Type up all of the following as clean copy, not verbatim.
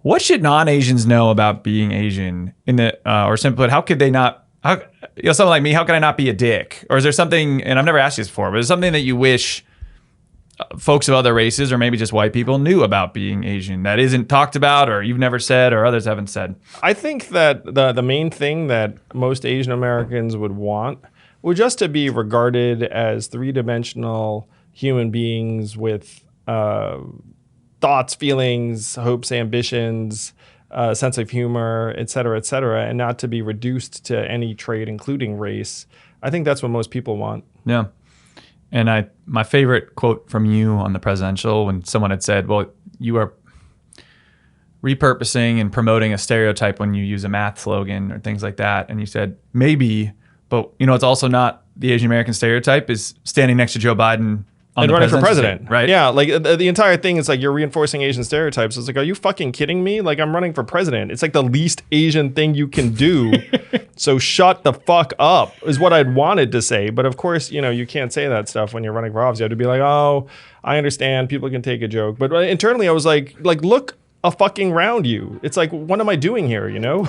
What should non-Asians know about being Asian? Or simply put, how could they not? Someone like me, how can I not be a dick? Or is there something? And I've never asked you this before, but is something that you wish folks of other races, or maybe just white people, knew about being Asian that isn't talked about, or you've never said, or others haven't said? I think that the main thing that most Asian Americans would want would just to be regarded as three-dimensional human beings with thoughts, feelings, hopes, ambitions, sense of humor, et cetera, and not to be reduced to any trait, including race. I think that's what most people want. Yeah. And my favorite quote from you on the presidential, when someone had said, well, you are repurposing and promoting a stereotype when you use a math slogan or things like that. And you said, maybe, but it's also not the Asian American stereotype is standing next to Joe Biden and running for president, right? Yeah, like the entire thing is like you're reinforcing Asian stereotypes. It's like, are you fucking kidding me? Like, I'm running for president. It's like the least Asian thing you can do. So shut the fuck up is what I'd wanted to say. But of course, you can't say that stuff when you're running for office. You have to be like, oh, I understand. People can take a joke. But internally, I was like, look a fucking round you. It's like, what am I doing here? Yeah.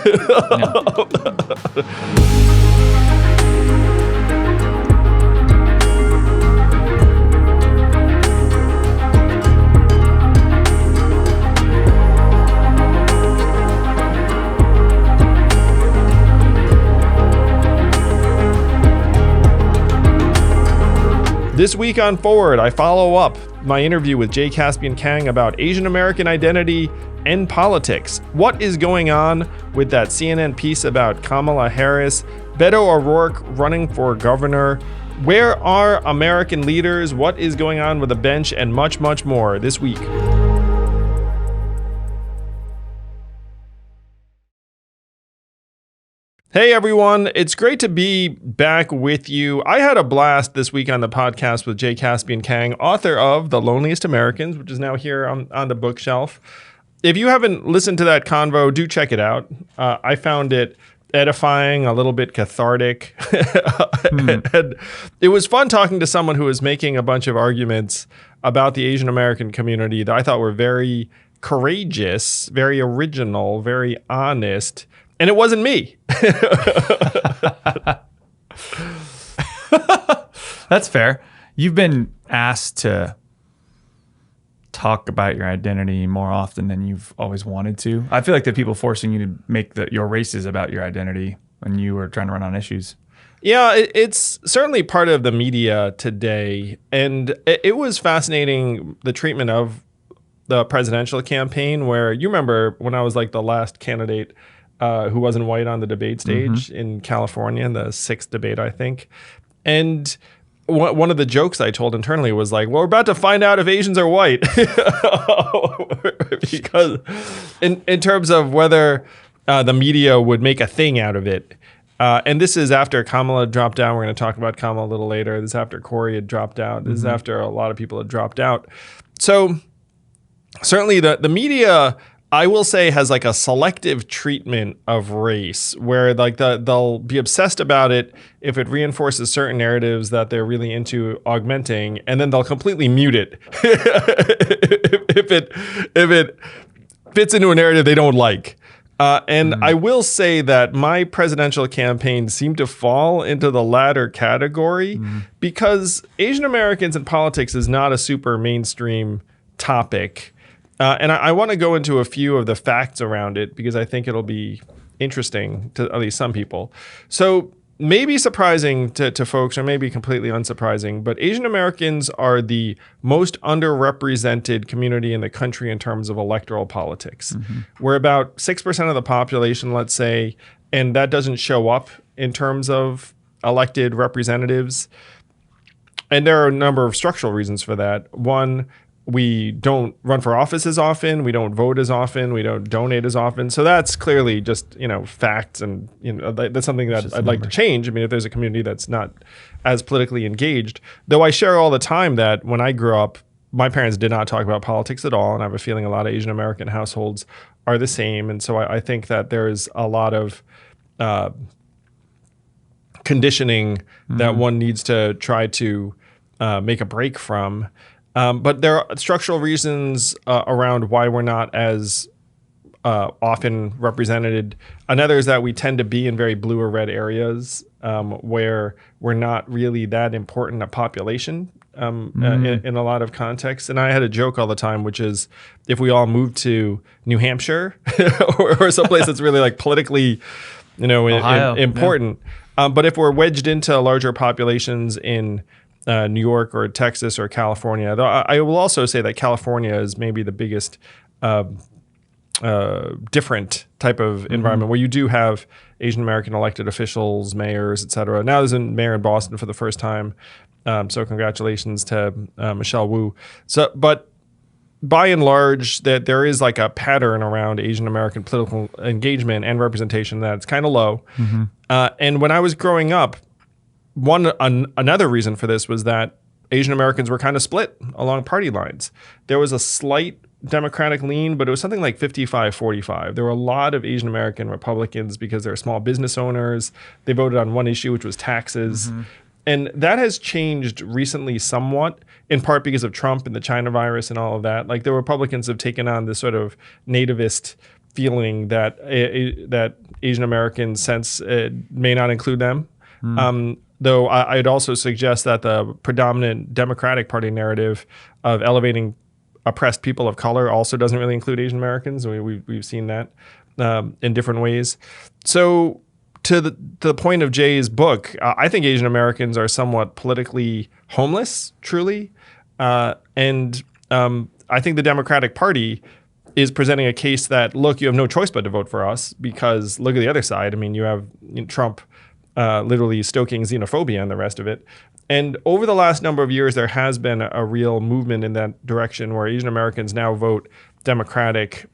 This week on Forward, I follow up my interview with Jay Caspian Kang about Asian American identity and politics. What is going on with that CNN piece about Kamala Harris, Beto O'Rourke running for governor? Where are American leaders? What is going on with the bench? And much, much more this week. Hey everyone, it's great to be back with you. I had a blast this week on the podcast with Jay Caspian Kang, author of The Loneliest Americans, which is now here on the bookshelf. If you haven't listened to that convo, do check it out. I found it edifying, a little bit cathartic. And it was fun talking to someone who was making a bunch of arguments about the Asian American community that I thought were very courageous, very original, very honest. And it wasn't me. That's fair. You've been asked to talk about your identity more often than you've always wanted to. I feel like the people forcing you to make your races about your identity when you were trying to run on issues. Yeah, it's certainly part of the media today. And it was fascinating, the treatment of the presidential campaign, where you remember when I was like the last candidate who wasn't white on the debate stage in California in the 6th debate, I think. And one of the jokes I told internally was like, well, we're about to find out if Asians are white. Because in terms of whether the media would make a thing out of it. And this is after Kamala dropped out. We're going to talk about Kamala a little later. This is after Corey had dropped out. This is after a lot of people had dropped out. So certainly the media, I will say, has like a selective treatment of race where like they'll be obsessed about it if it reinforces certain narratives that they're really into augmenting, and then they'll completely mute it if it fits into a narrative they don't like. And I will say that my presidential campaign seemed to fall into the latter category because Asian Americans in politics is not a super mainstream topic. And I want to go into a few of the facts around it because I think it'll be interesting to at least some people. So maybe surprising to folks, or maybe completely unsurprising, but Asian Americans are the most underrepresented community in the country in terms of electoral politics. We're about 6% of the population, let's say, and that doesn't show up in terms of elected representatives. And there are a number of structural reasons for that. One, we don't run for office as often. We don't vote as often. We don't donate as often. So that's clearly just, facts. And, that's something that I'd like to change. I mean, if there's a community that's not as politically engaged, though I share all the time that when I grew up, my parents did not talk about politics at all. And I have a feeling a lot of Asian American households are the same. And so I think that there's a lot of conditioning that one needs to try to make a break from. But there are structural reasons around why we're not as often represented. Another is that we tend to be in very blue or red areas where we're not really that important a population in a lot of contexts. And I had a joke all the time, which is if we all moved to New Hampshire or someplace that's really like politically, important. Yeah. But if we're wedged into larger populations in New York or Texas or California, though I will also say that California is maybe the biggest different type of environment where you do have Asian American elected officials, mayors, et cetera. Now there's a mayor in Boston for the first time. So congratulations to Michelle Wu. But by and large, that there is like a pattern around Asian American political engagement and representation that's kind of low. And when I was growing up, another reason for this was that Asian Americans were kind of split along party lines. There was a slight Democratic lean, but it was something like 55-45. There were a lot of Asian American Republicans because they're small business owners. They voted on one issue, which was taxes. And that has changed recently somewhat, in part because of Trump and the China virus and all of that. Like the Republicans have taken on this sort of nativist feeling that that Asian Americans sense may not include them. Though I'd also suggest that the predominant Democratic Party narrative of elevating oppressed people of color also doesn't really include Asian Americans. We've seen that in different ways. So to the point of Jay's book, I think Asian Americans are somewhat politically homeless, truly. And I think the Democratic Party is presenting a case that, look, you have no choice but to vote for us because look at the other side. I mean, you have Trump literally stoking xenophobia and the rest of it. And over the last number of years, there has been a real movement in that direction where Asian Americans now vote Democratic,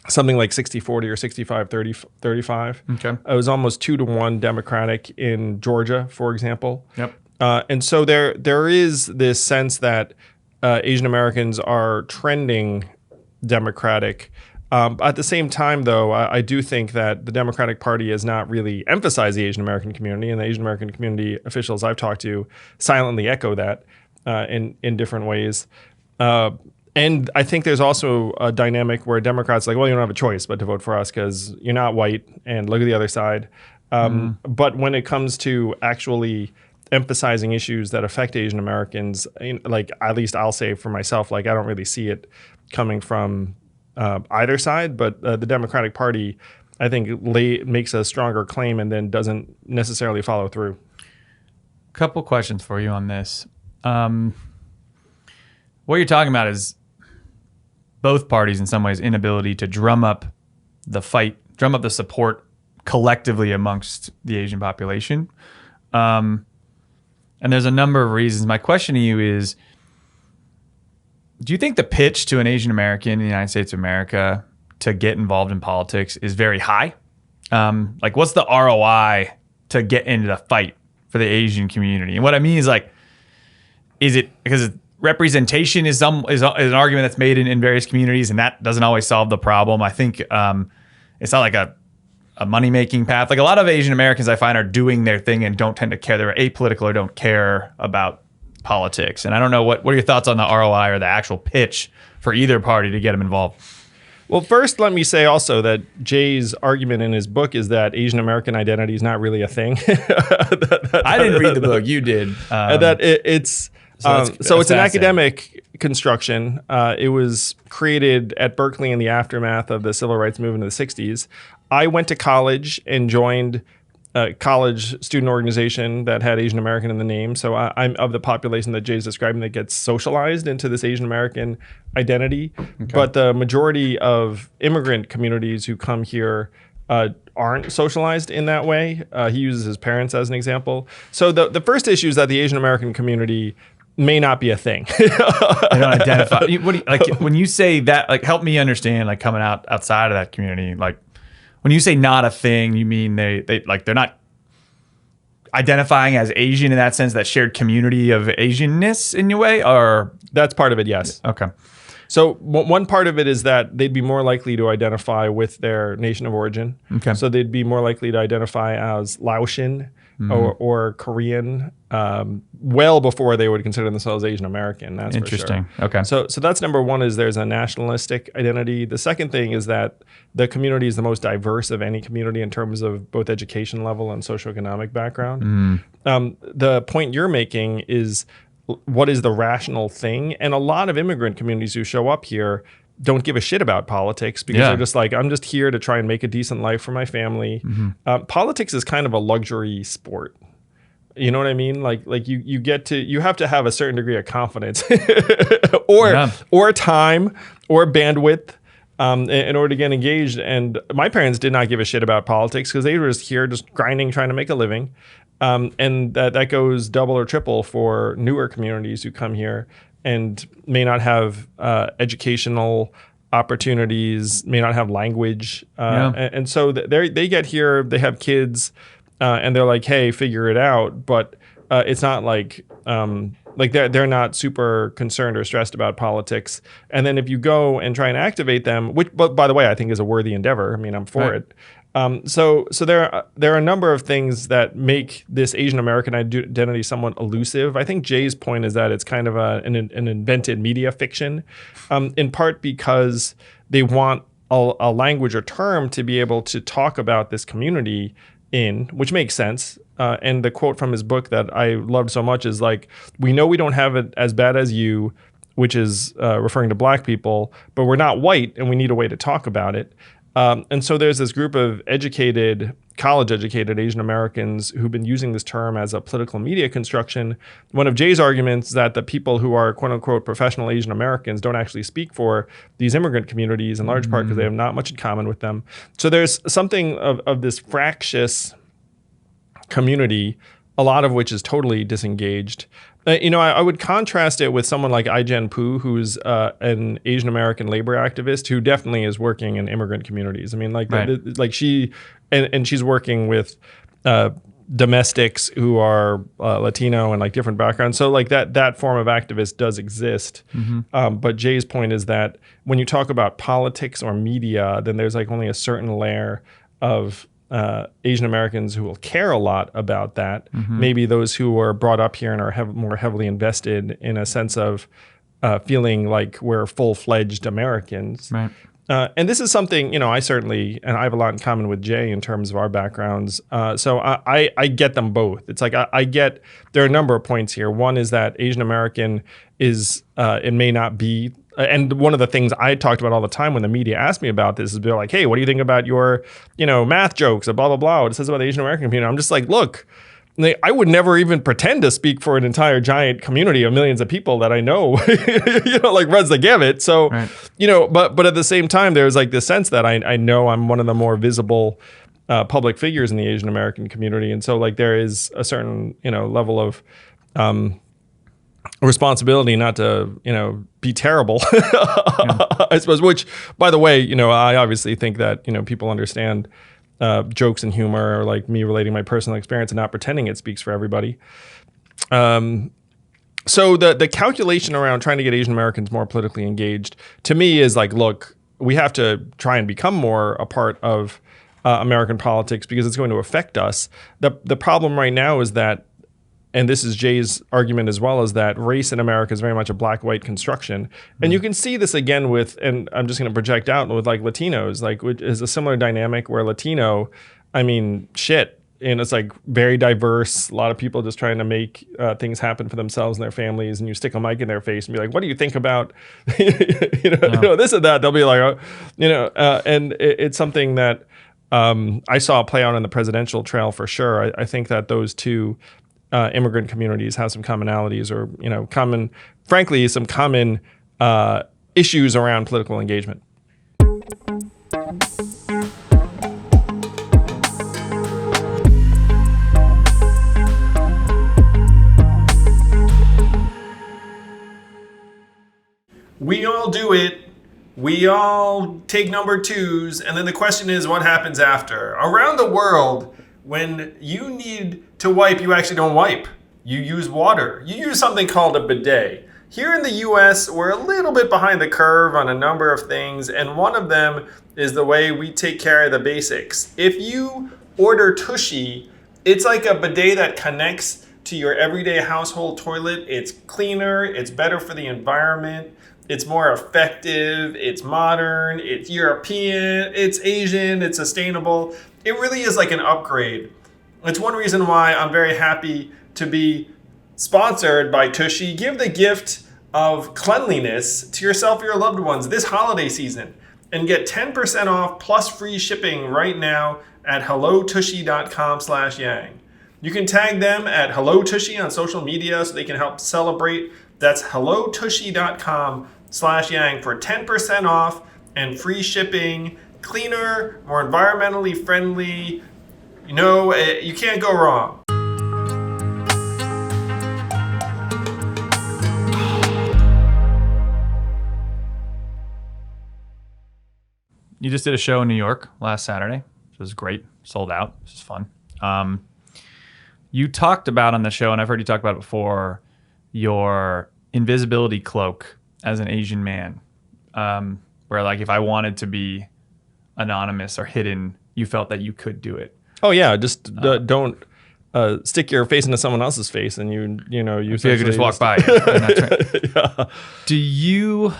something like 60-40 or 65-35. Okay. It was almost 2-1 Democratic in Georgia, for example. Yep. And so there is this sense that Asian Americans are trending Democratic. At the same time, though, I do think that the Democratic Party has not really emphasized the Asian American community, and the Asian American community officials I've talked to silently echo that in different ways. And I think there's also a dynamic where Democrats are like, well, you don't have a choice but to vote for us because you're not white, and look at the other side. But when it comes to actually emphasizing issues that affect Asian Americans, like at least I'll say for myself, like I don't really see it coming from either side, but the Democratic Party, I think, makes a stronger claim and then doesn't necessarily follow through. Couple questions for you on this. What you're talking about is both parties, in some ways, inability to drum up the support collectively amongst the Asian population. And there's a number of reasons. My question to you is, do you think the pitch to an Asian American in the United States of America to get involved in politics is very high? Like, what's the ROI to get into the fight for the Asian community? And what I mean is, like, is it because representation is an argument that's made in various communities, and that doesn't always solve the problem. I think it's not like a money-making path. Like a lot of Asian Americans I find are doing their thing and don't tend to care. They're apolitical or don't care about politics. And I don't know, what are your thoughts on the ROI or the actual pitch for either party to get them involved? Well, first, let me say also that Jay's argument in his book is that Asian American identity is not really a thing. I didn't read the book. You did. And that it's it's an academic construction. It was created at Berkeley in the aftermath of the civil rights movement of the 60s. I went to college and joined a college student organization that had Asian American in the name. So I'm of the population that Jay's describing that gets socialized into this Asian American identity. Okay. But the majority of immigrant communities who come here aren't socialized in that way. He uses his parents as an example. So the first issue is that the Asian American community may not be a thing. They don't identify. When you say that, like, help me understand, like, coming outside of that community, like, when you say not a thing, you mean they're not identifying as Asian in that sense, that shared community of Asianness in your way, or? That's part of it, yes. Okay. So one part of it is that they'd be more likely to identify with their nation of origin. Okay. So they'd be more likely to identify as Laotian or Korean, well before they would consider themselves Asian American. That's interesting. For sure. Okay. So that's number one, is there's a nationalistic identity. The second thing is that the community is the most diverse of any community in terms of both education level and socioeconomic background. The point you're making is, what is the rational thing? And a lot of immigrant communities who show up here don't give a shit about politics, because they're just like, I'm just here to try and make a decent life for my family. Politics is kind of a luxury sport. You know what I mean? Like you have to have a certain degree of confidence or time or bandwidth in order to get engaged. And my parents did not give a shit about politics, because they were just here just grinding, trying to make a living. And that goes double or triple for newer communities who come here and may not have educational opportunities, may not have language. And so they get here, they have kids, and they're like, hey, figure it out. But it's not like they're not super concerned or stressed about politics. And then if you go and try and activate them, which, but by the way, I think is a worthy endeavor. I mean, I'm for it. So there are a number of things that make this Asian American identity somewhat elusive. I think Jay's point is that it's kind of an invented media fiction, in part because they want a language or term to be able to talk about this community in, which makes sense. And the quote from his book that I loved so much is like, we know we don't have it as bad as you, which is referring to black people, but we're not white and we need a way to talk about it. And so there's this group of college-educated Asian Americans who've been using this term as a political media construction. One of Jay's arguments is that the people who are quote-unquote professional Asian Americans don't actually speak for these immigrant communities, in large part because they have not much in common with them. So there's something of this fractious community, a lot of which is totally disengaged. I would contrast it with someone like Ai-jen Poo, who's an Asian American labor activist who definitely is working in immigrant communities. I mean, she's working with domestics who are Latino and like different backgrounds. So like that form of activist does exist. But Jay's point is that when you talk about politics or media, then there's like only a certain layer of Asian Americans who will care a lot about that. Maybe those who are brought up here and are more heavily invested in a sense of feeling like we're full-fledged Americans. Right. And this is something, I certainly, and I have a lot in common with Jay in terms of our backgrounds. So I get them both. It's like I get, there are a number of points here. One is that Asian American is, it may not be, and one of the things I talked about all the time when the media asked me about this is they're like, hey, what do you think about your, math jokes or blah, blah, blah, what it says about the Asian American community? I'm just like, look, I would never even pretend to speak for an entire giant community of millions of people that I know, like runs the gamut. So, right. But at the same time, there's like this sense that I know I'm one of the more visible public figures in the Asian American community. And so like there is a certain, level of responsibility not to, be terrible, I suppose, which, by the way, I obviously think that, people understand jokes and humor, or like me relating my personal experience and not pretending it speaks for everybody. So the calculation around trying to get Asian Americans more politically engaged, to me, is like, look, we have to try and become more a part of American politics because it's going to affect us. The problem right now is that, and this is Jay's argument as well, is that race in America is very much a black-white construction. And you can see this again with, and I'm just going to project out with like Latinos, like which is a similar dynamic where Latino, and it's like very diverse. A lot of people just trying to make things happen for themselves and their families, and you stick a mic in their face and be like, what do you think about, this and that? They'll be like, and it's something that I saw play out on the presidential trail for sure. I think that those two immigrant communities have some commonalities, or some common issues around political engagement. We all do it. We all take number twos, and then the question is, what happens after? Around the world, when you need to wipe, you actually don't wipe. You use water. You use something called a bidet. Here in the US, we're a little bit behind the curve on a number of things, and one of them is the way we take care of the basics. If you order Tushy It's like a bidet that connects to your everyday household toilet. It's cleaner, it's better for the environment, it's more effective, it's modern, it's European, it's Asian, it's sustainable. It really is like an upgrade. It's one reason why I'm very happy to be sponsored by Tushy. Give the gift of cleanliness to yourself or your loved ones this holiday season and get 10% off plus free shipping right now at hellotushy.com/yang. You can tag them at hellotushy on social media so they can help celebrate. That's hellotushy.com/yang for 10% off and free shipping. Cleaner, more environmentally friendly. You know, you can't go wrong. You just did a show in New York last Saturday, which was great. Sold out. This is fun. You talked about on the show, and I've heard you talk about it before, your invisibility cloak as an Asian man, where like if I wanted to be anonymous or hidden, you felt that you could do it. Oh yeah, just don't stick your face into someone else's face, and you could just walk by. Yeah. Do you?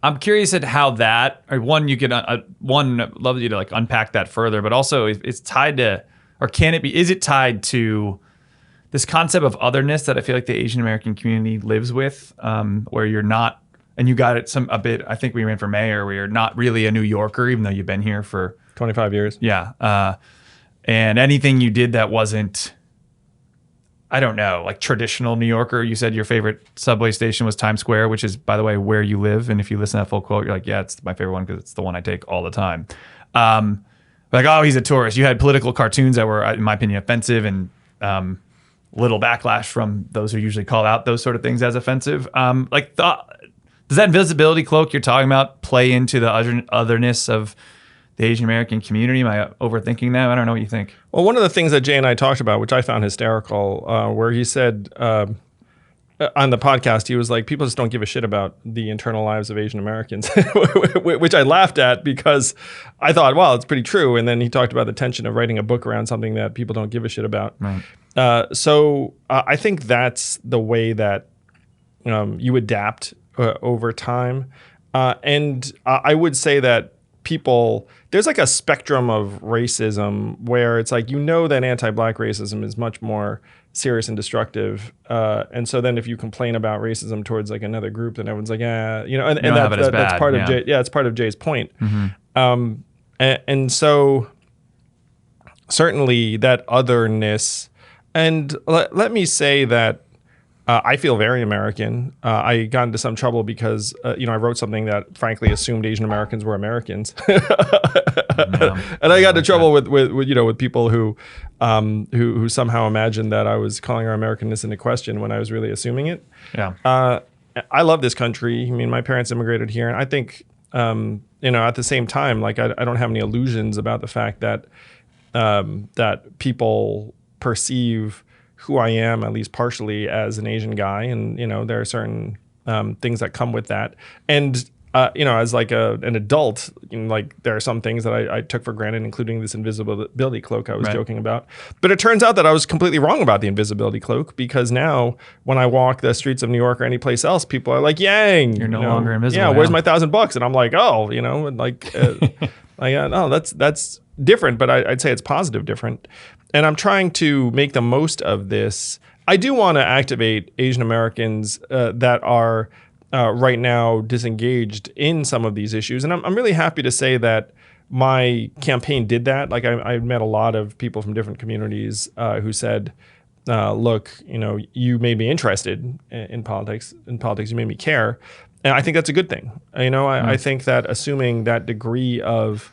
I'm curious at how that, or one, you could, love you to like unpack that further, but also if it's tied to, or can it be, is it tied to this concept of otherness that I feel like the Asian American community lives with, where you're not, and you got it a bit, I think we ran for mayor, where you're not really a New Yorker, even though you've been here for 25 years. Yeah. And anything you did that wasn't, I don't know, like traditional New Yorker. You said your favorite subway station was Times Square, which is, by the way, where you live. And if you listen to that full quote, you're like, yeah, it's my favorite one because it's the one I take all the time. Like, oh, he's a tourist. You had political cartoons that were, in my opinion, offensive, and little backlash from those who usually call out those sort of things as offensive. Does that invisibility cloak you're talking about play into the otherness of the Asian American community? Am I overthinking that? I don't know what you think. Well, one of the things that Jay and I talked about, which I found hysterical, where he said on the podcast, he was like, people just don't give a shit about the internal lives of Asian Americans, which I laughed at because I thought, well, it's pretty true. And then he talked about the tension of writing a book around something that people don't give a shit about. Right. So I think that's the way that you adapt over time. And I would say that there's like a spectrum of racism where it's like, that anti-black racism is much more serious and destructive. And so then if you complain about racism towards like another group, then everyone's like, and that's part of it's part of Jay's point. Mm-hmm. And so certainly that otherness, and let me say that I feel very American. I got into some trouble because, I wrote something that frankly assumed Asian Americans were Americans. And I got into trouble with people who somehow imagined that I was calling our Americanness into question when I was really assuming it. Yeah. I love this country. I mean, my parents immigrated here, and I think, at the same time, like I don't have any illusions about the fact that that people perceive who I am, at least partially, as an Asian guy. And, there are certain things that come with that. And, as like an adult, there are some things that I took for granted, including this invisibility cloak I was joking about. But it turns out that I was completely wrong about the invisibility cloak, because now when I walk the streets of New York or any place else, people are like, Yang. You're no longer invisible. Yeah, where's my $1,000? And I'm like, oh, no, that's different, but I'd say it's positive different. And I'm trying to make the most of this. I do want to activate Asian Americans that are right now disengaged in some of these issues. And I'm really happy to say that my campaign did that. Like I met a lot of people from different communities who said, look, you made me interested in politics. You made me care. And I think that's a good thing. I think that assuming that degree of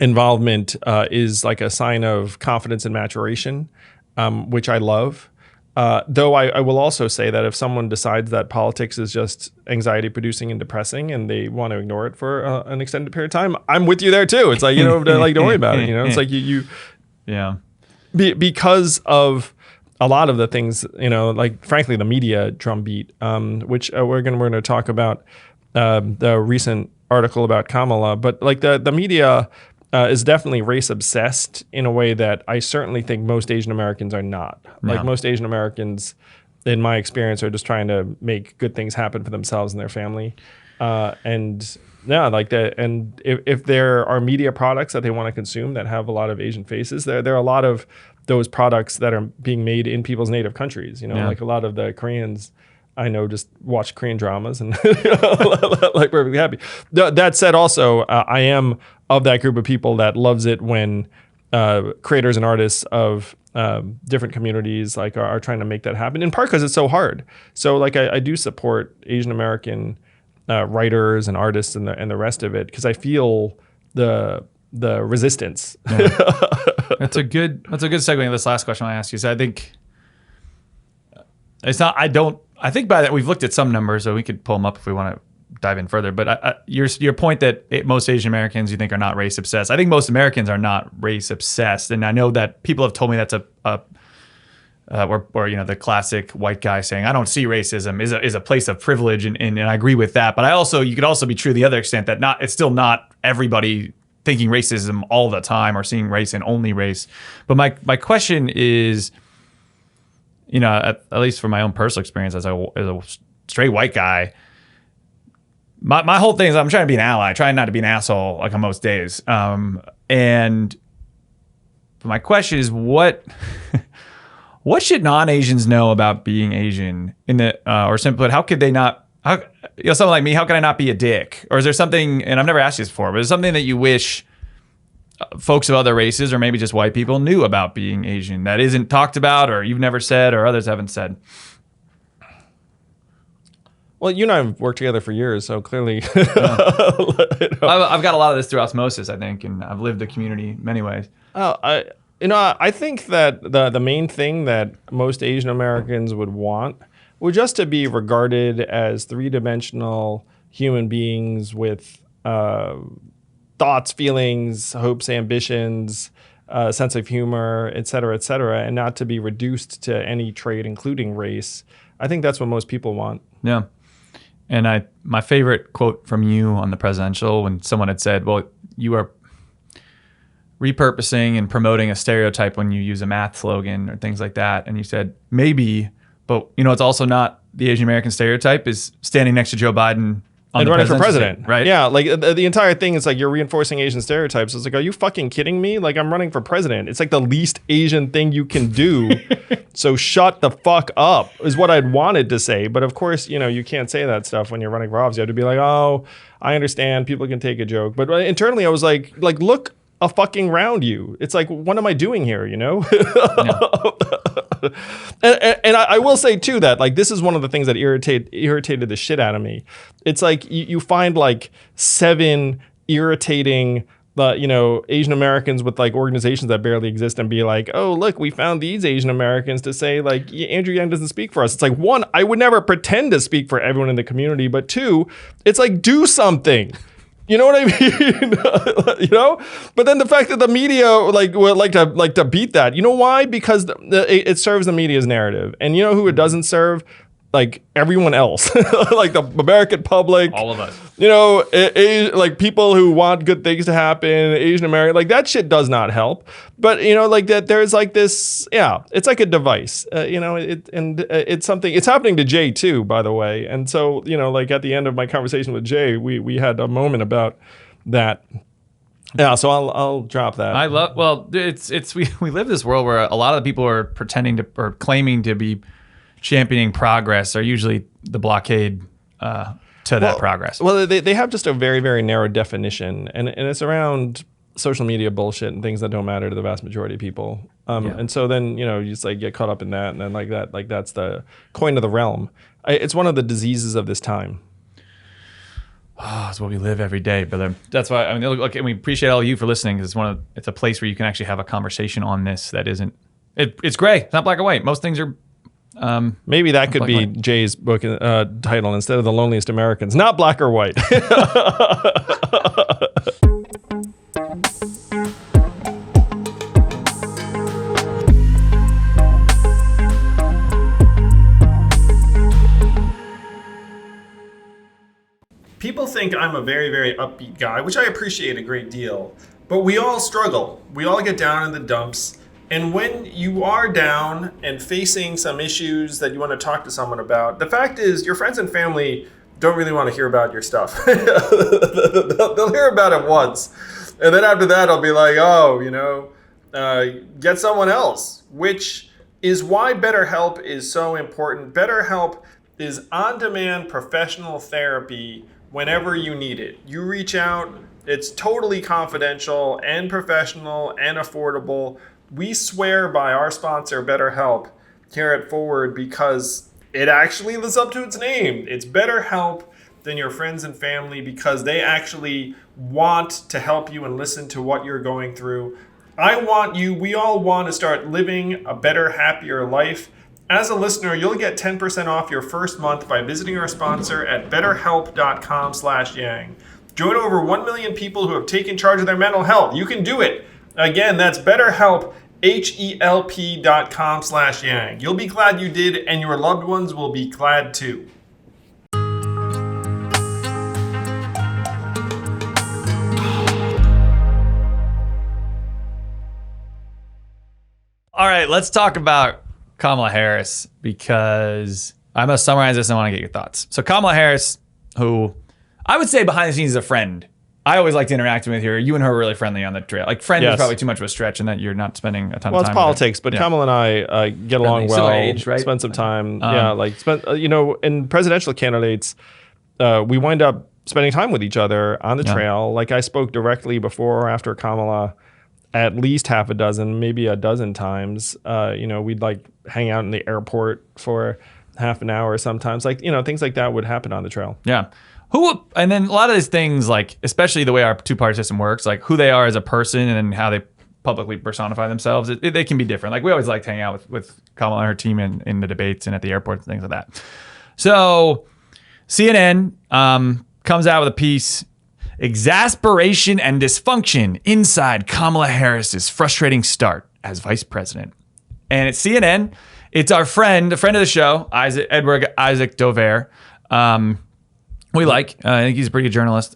involvement is like a sign of confidence and maturation, which I love. Though I will also say that if someone decides that politics is just anxiety producing and depressing and they want to ignore it for an extended period of time, I'm with you there too. It's like, don't worry about it. It's like because of a lot of the things, like frankly, the media drumbeat, which we're going to talk about the recent article about Kamala, but like the media is definitely race obsessed in a way that I certainly think most Asian Americans are not. Like most Asian Americans, in my experience, are just trying to make good things happen for themselves and their family. And yeah, like that. And if there are media products that they want to consume that have a lot of Asian faces, there are a lot of those products that are being made in people's native countries. Like a lot of the Koreans I know just watch Korean dramas and like perfectly happy. That said, also I am of that group of people that loves it when creators and artists of different communities like are trying to make that happen. In part because it's so hard. So like I do support Asian American writers and artists and the rest of it because I feel the resistance. Yeah. That's a good segue into this last question I asked you. So I think it's not. I think by that we've looked at some numbers, so we could pull them up if we want to dive in further. But your point that most Asian Americans you think are not race obsessed. I think most Americans are not race obsessed, and I know that people have told me that's or the classic white guy saying I don't see racism is a place of privilege, and I agree with that. But you could also be true to the other extent that it's still not everybody thinking racism all the time or seeing race and only race. But my question is, at least from my own personal experience as a straight white guy, my whole thing is I'm trying to be an ally, trying not to be an asshole like on most days. And my question is, what should non-Asians know about being Asian or simply, how could they not, someone like me, how can I not be a dick? Or is there something, and I've never asked you this before, but is there something that you wish folks of other races or maybe just white people knew about being Asian that isn't talked about or you've never said or others haven't said? Well, you and I have worked together for years, so clearly. I've got a lot of this through osmosis, I think, and I've lived the community in many ways. I think that the main thing that most Asian Americans would want would just to be regarded as three-dimensional human beings with thoughts, feelings, hopes, ambitions, sense of humor, et cetera, and not to be reduced to any trait, including race. I think that's what most people want. Yeah. And my favorite quote from you on the presidential, when someone had said, well, you are repurposing and promoting a stereotype when you use a math slogan or things like that. And you said, maybe, but it's also not the Asian American stereotype is standing next to Joe Biden and running for president, right? Yeah, like the entire thing is like you're reinforcing Asian stereotypes. It's like, are you fucking kidding me? Like I'm running for president. It's like the least Asian thing you can do. So shut the fuck up is what I'd wanted to say. But of course, you can't say that stuff when you're running for office. You have to be like, oh, I understand. People can take a joke. But internally, I was like, look a fucking round you. It's like, what am I doing here? Yeah. And I will say too that like this is one of the things that irritated the shit out of me. It's like you find like 7 irritating Asian Americans with like organizations that barely exist and be like, oh look, we found these Asian Americans to say like Andrew Yang doesn't speak for us. It's like, 1, I would never pretend to speak for everyone in the community, but 2, it's like do something. You know what I mean? But then the fact that the media would like to beat that. You know why? Because it serves the media's narrative. And you know who it doesn't serve? Like everyone else, like the American public, all of us, like people who want good things to happen, Asian American, like that shit does not help. But like that, there's like this, it's like a device, it's something. It's happening to Jay too, by the way. And so like at the end of my conversation with Jay, we had a moment about that. Yeah, so I'll drop that. We live this world where a lot of the people are pretending to or claiming to be championing progress are usually the blockade to that progress. Well, they have just a very, very narrow definition, and it's around social media bullshit and things that don't matter to the vast majority of people. And so then you just like get caught up in that, and then like that's the coin of the realm. It's one of the diseases of this time. Oh, it's what we live every day, brother. That's why look, and we appreciate all of you for listening. Because it's a place where you can actually have a conversation on this that isn't. It's gray. It's not black and white. Most things are. Maybe that could be Jay's book title instead of The Loneliest Americans. Not black or white. People think I'm a very, very upbeat guy, which I appreciate a great deal. But we all struggle. We all get down in the dumps. And when you are down and facing some issues that you want to talk to someone about, the fact is your friends and family don't really want to hear about your stuff. They'll hear about it once. And then after that, I'll be like, oh, get someone else, which is why BetterHelp is so important. BetterHelp is on-demand professional therapy whenever you need it. You reach out, it's totally confidential and professional and affordable. We swear by our sponsor, BetterHelp, here at Forward because it actually lives up to its name. It's better help than your friends and family because they actually want to help you and listen to what you're going through. We all want to start living a better, happier life. As a listener, you'll get 10% off your first month by visiting our sponsor at betterhelp.com/yang. Join over 1 million people who have taken charge of their mental health. You can do it. Again, that's BetterHelp, HELP.com/yang. You'll be glad you did, and your loved ones will be glad too. All right, let's talk about Kamala Harris because I must summarize this and I want to get your thoughts. So Kamala Harris, who I would say behind the scenes is a friend. I always liked interacting with her. You and her were really friendly on the trail. Like friend is probably too much of a stretch and that you're not spending a ton of time. Well, it's politics, but Kamala and I get along well. Age, right? Spend some time. In presidential candidates, we wind up spending time with each other on the trail. Like I spoke directly before or after Kamala at least half a dozen, maybe a dozen times. We'd like hang out in the airport for half an hour sometimes. Things like that would happen on the trail. Yeah. And then a lot of these things, like especially the way our two-party system works, like who they are as a person and how they publicly personify themselves, they can be different. Like we always liked hanging out with Kamala and her team in the debates and at the airports and things like that. So CNN comes out with a piece, Exasperation and Dysfunction Inside Kamala Harris's Frustrating Start as Vice President. And it's CNN. It's our friend, a friend of the show, Edward Isaac Dover. We like. I think he's a pretty good journalist.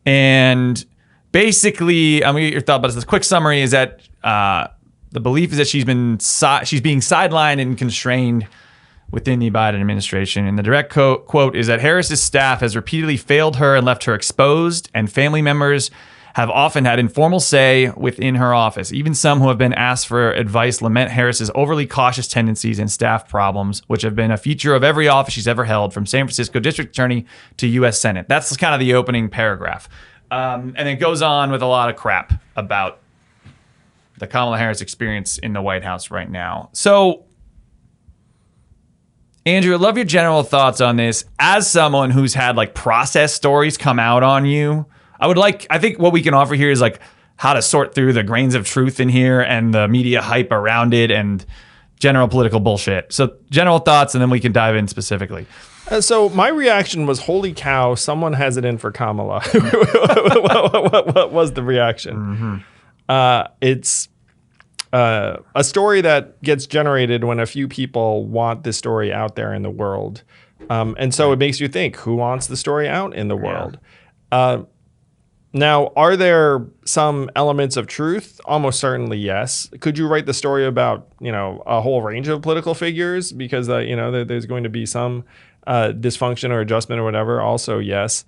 And basically, I'm gonna get your thought about this. Quick summary is that the belief is that she's being sidelined and constrained within the Biden administration. And the direct quote is that Harris's staff has repeatedly failed her and left her exposed, and family members have often had informal say within her office. Even some who have been asked for advice lament Harris's overly cautious tendencies and staff problems, which have been a feature of every office she's ever held, from San Francisco District Attorney to U.S. Senate. That's kind of the opening paragraph. And it goes on with a lot of crap about the Kamala Harris experience in the White House right now. So, Andrew, I'd love your general thoughts on this. As someone who's had like process stories come out on you, I think what we can offer here is like how to sort through the grains of truth in here and the media hype around it and general political bullshit. So general thoughts, and then we can dive in specifically. So my reaction was, holy cow, someone has it in for Kamala. What was the reaction? Mm-hmm. It's a story that gets generated when a few people want this story out there in the world. And so it makes you think, who wants the story out in the world? Now, are there some elements of truth? Almost certainly, yes. Could you write the story about, a whole range of political figures? Because, there's going to be some dysfunction or adjustment or whatever. Also, yes.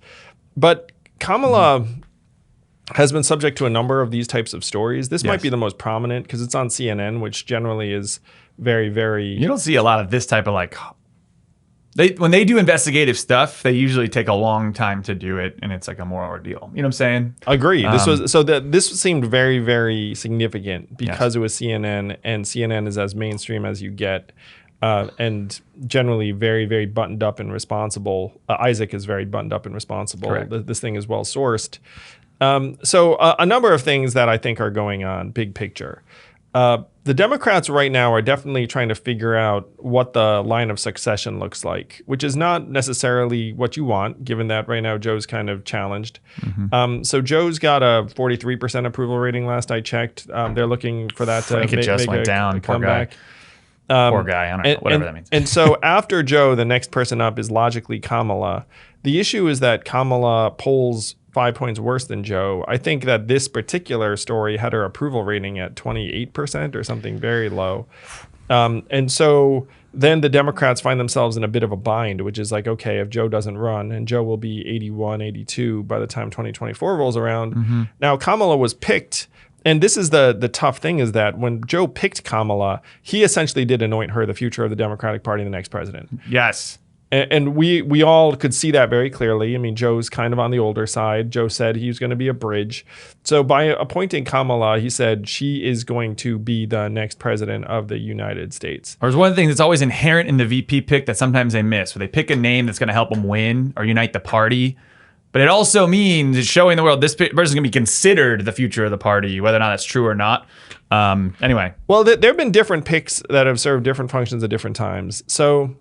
But Kamala has been subject to a number of these types of stories. This might be the most prominent because it's on CNN, which generally is very, very... You don't see a lot of this type of when they do investigative stuff, they usually take a long time to do it, and it's like a more ordeal. You know what I'm saying? Agreed. This seemed very, very significant because it was CNN, and CNN is as mainstream as you get, and generally very, very buttoned up and responsible. Isaac is very buttoned up and responsible. Correct. This thing is well sourced. So a number of things that I think are going on, big picture. The Democrats right now are definitely trying to figure out what the line of succession looks like, which is not necessarily what you want, given that right now Joe's kind of challenged. Mm-hmm. So Joe's got a 43% approval rating last I checked. They're looking for that to make it just went down. Poor guy. Poor guy. I don't know. Whatever that means. And so after Joe, the next person up is logically Kamala. The issue is that Kamala polls 5 points worse than Joe. I think that this particular story had her approval rating at 28% or something very low. And so then the Democrats find themselves in a bit of a bind, which is like, okay, if Joe doesn't run, and Joe will be 81, 82 by the time 2024 rolls around. Now, Kamala was picked. And this is the tough thing, is that when Joe picked Kamala, he essentially did anoint her the future of the Democratic Party and the next president. Yes. And we all could see that very clearly. I mean, Joe's kind of on the older side. Joe said he was going to be a bridge. So by appointing Kamala, he said she is going to be the next president of the United States. There's one thing that's always inherent in the VP pick that sometimes they miss, where they pick a name that's going to help them win or unite the party. But it also means it's showing the world this person is going to be considered the future of the party, whether or not that's true or not. Anyway. Well, there have been different picks that have served different functions at different times. So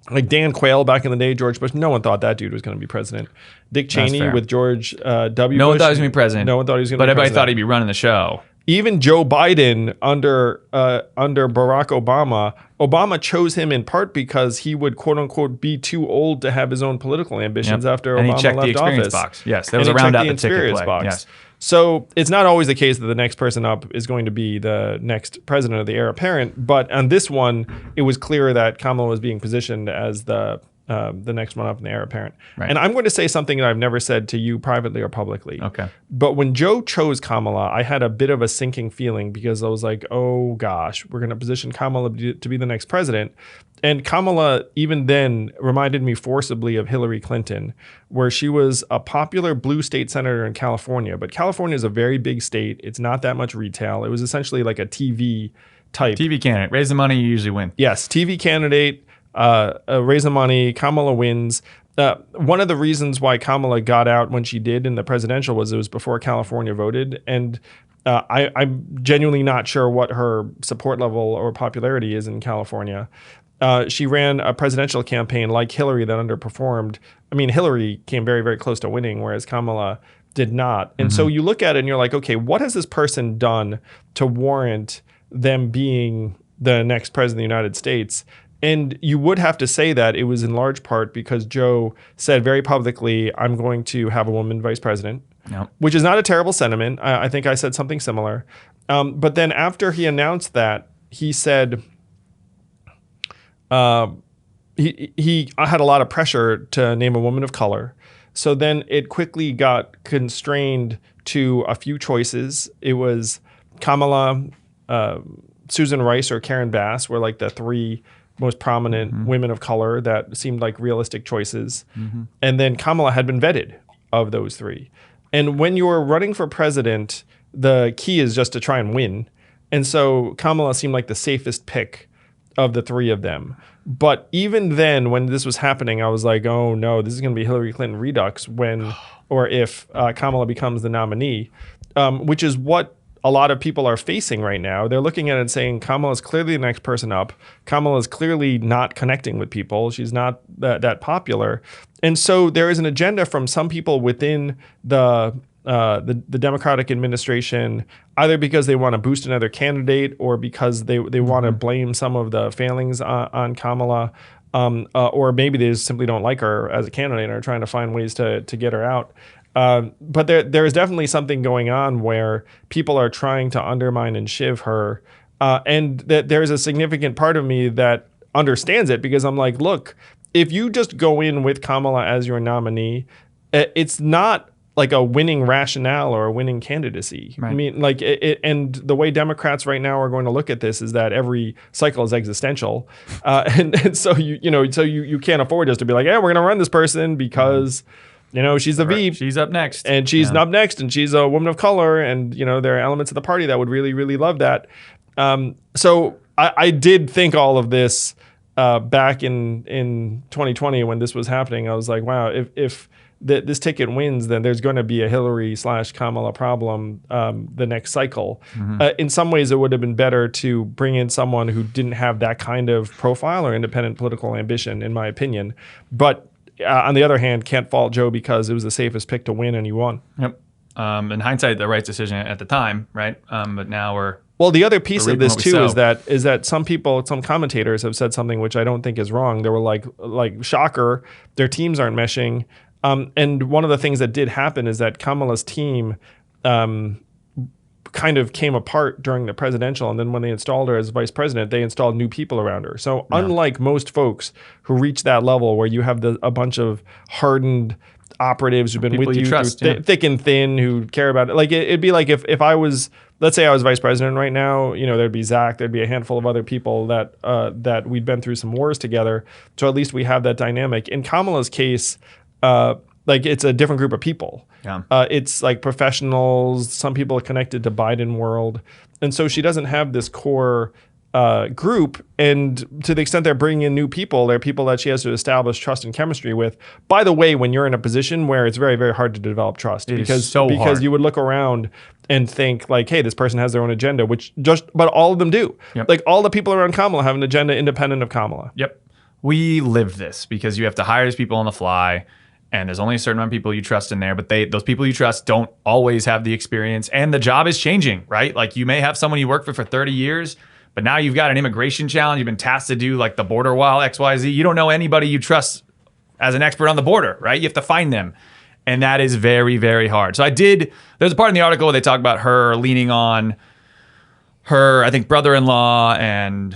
like Dan Quayle back in the day, George Bush, no one thought that dude was going to be president. Dick Cheney with George W. Bush. No one thought he was going to be president. No one thought he was going to But be president. everybody thought he'd be running the show. Even Joe Biden under Barack Obama, Obama chose him in part because he would, quote unquote, be too old to have his own political ambitions after and Obama he checked left the experience office. box. Yes, there was a round out the ticket play. Yes. So it's not always the case that the next person up is going to be the next president of the heir apparent. But on this one, it was clear that Kamala was being positioned as the next one up in the heir apparent. Right. And I'm going to say something that I've never said to you privately or publicly. Okay. But when Joe chose Kamala, I had a bit of a sinking feeling because I was like, oh gosh, we're going to position Kamala to be the next president. And Kamala, even then, reminded me forcibly of Hillary Clinton, where she was a popular blue state senator in California. But California is a very big state. It's not that much retail. It was essentially like a TV type. TV candidate. Raise the money, you usually win. Yes, TV candidate. Raise the money, Kamala wins. One of the reasons why Kamala got out when she did in the presidential was it was before California voted. And I'm genuinely not sure what her support level or popularity is in California. She ran a presidential campaign like Hillary that underperformed. I mean, Hillary came very, very close to winning, whereas Kamala did not. And so you look at it and you're like, okay, what has this person done to warrant them being the next president of the United States? And you would have to say that it was in large part because Joe said very publicly, I'm going to have a woman vice president, which is not a terrible sentiment. I think I said something similar. But then after he announced that, he said he had a lot of pressure to name a woman of color. So then it quickly got constrained to a few choices. It was Kamala, Susan Rice, or Karen Bass were like the three most prominent women of color that seemed like realistic choices. And then Kamala had been vetted of those three. And when you're running for president, the key is just to try and win. And so Kamala seemed like the safest pick of the three of them. But even then, when this was happening, I was like, oh no, this is going to be Hillary Clinton redux when, or if Kamala becomes the nominee, which is what a lot of people are facing right now. They're looking at it and saying, Kamala is clearly the next person up. Kamala is clearly not connecting with people. She's not that popular. And so there is an agenda from some people within the Democratic administration, either because they want to boost another candidate or because they want to blame some of the failings on Kamala, or maybe they just simply don't like her as a candidate and are trying to find ways to get her out. But there is definitely something going on where people are trying to undermine and shiv her. And that there's a significant part of me that understands it because I'm like, look, if you just go in with Kamala as your nominee, it's not like a winning rationale or a winning candidacy. Right. I mean, like, and the way Democrats right now are going to look at this is that every cycle is existential. And so you can't afford just to be like, yeah, we're going to run this person because she's the VP. She's up next. And she's up next, and she's a woman of color, and there are elements of the party that would really, really love that. So I did think all of this back in 2020 when this was happening. I was like, wow, if this ticket wins, then there's going to be a Hillary/Kamala problem the next cycle. In some ways, it would have been better to bring in someone who didn't have that kind of profile or independent political ambition, in my opinion. But on the other hand, can't fault Joe because it was the safest pick to win and he won. Yep. In hindsight, the right decision at the time, right? But now we're Well, the other piece of this reaping too what we is that some commentators have said something which I don't think is wrong. They were like shocker, their teams aren't meshing. And one of the things that did happen is that Kamala's team kind of came apart during the presidential, and then when they installed her as vice president, they installed new people around her. So unlike most folks who reach that level where you have a bunch of hardened operatives who've been People with you you trust, through thick and thin, who care about it. Like it'd be like if I was, let's say I was vice president right now, there'd be Zach, there'd be a handful of other people that we'd been through some wars together. So at least we have that dynamic. In Kamala's case, it's a different group of people. Yeah. It's like professionals. Some people are connected to Biden world. And so she doesn't have this core group. And to the extent they're bringing in new people, they're people that she has to establish trust and chemistry with. By the way, when you're in a position where it's very, very hard to develop trust, because hard. you would look around and think like, hey, this person has their own agenda, but all of them do. Yep. Like all the people around Kamala have an agenda independent of Kamala. Yep. We live this because you have to hire these people on the fly. And there's only a certain amount of people you trust in there, but those people you trust don't always have the experience, and the job is changing, right? Like you may have someone you worked for 30 years, but now you've got an immigration challenge. You've been tasked to do like the border wall XYZ. You don't know anybody you trust as an expert on the border, right? You have to find them. And that is very, very hard. So there's a part in the article where they talk about her leaning on her, I think, brother-in-law and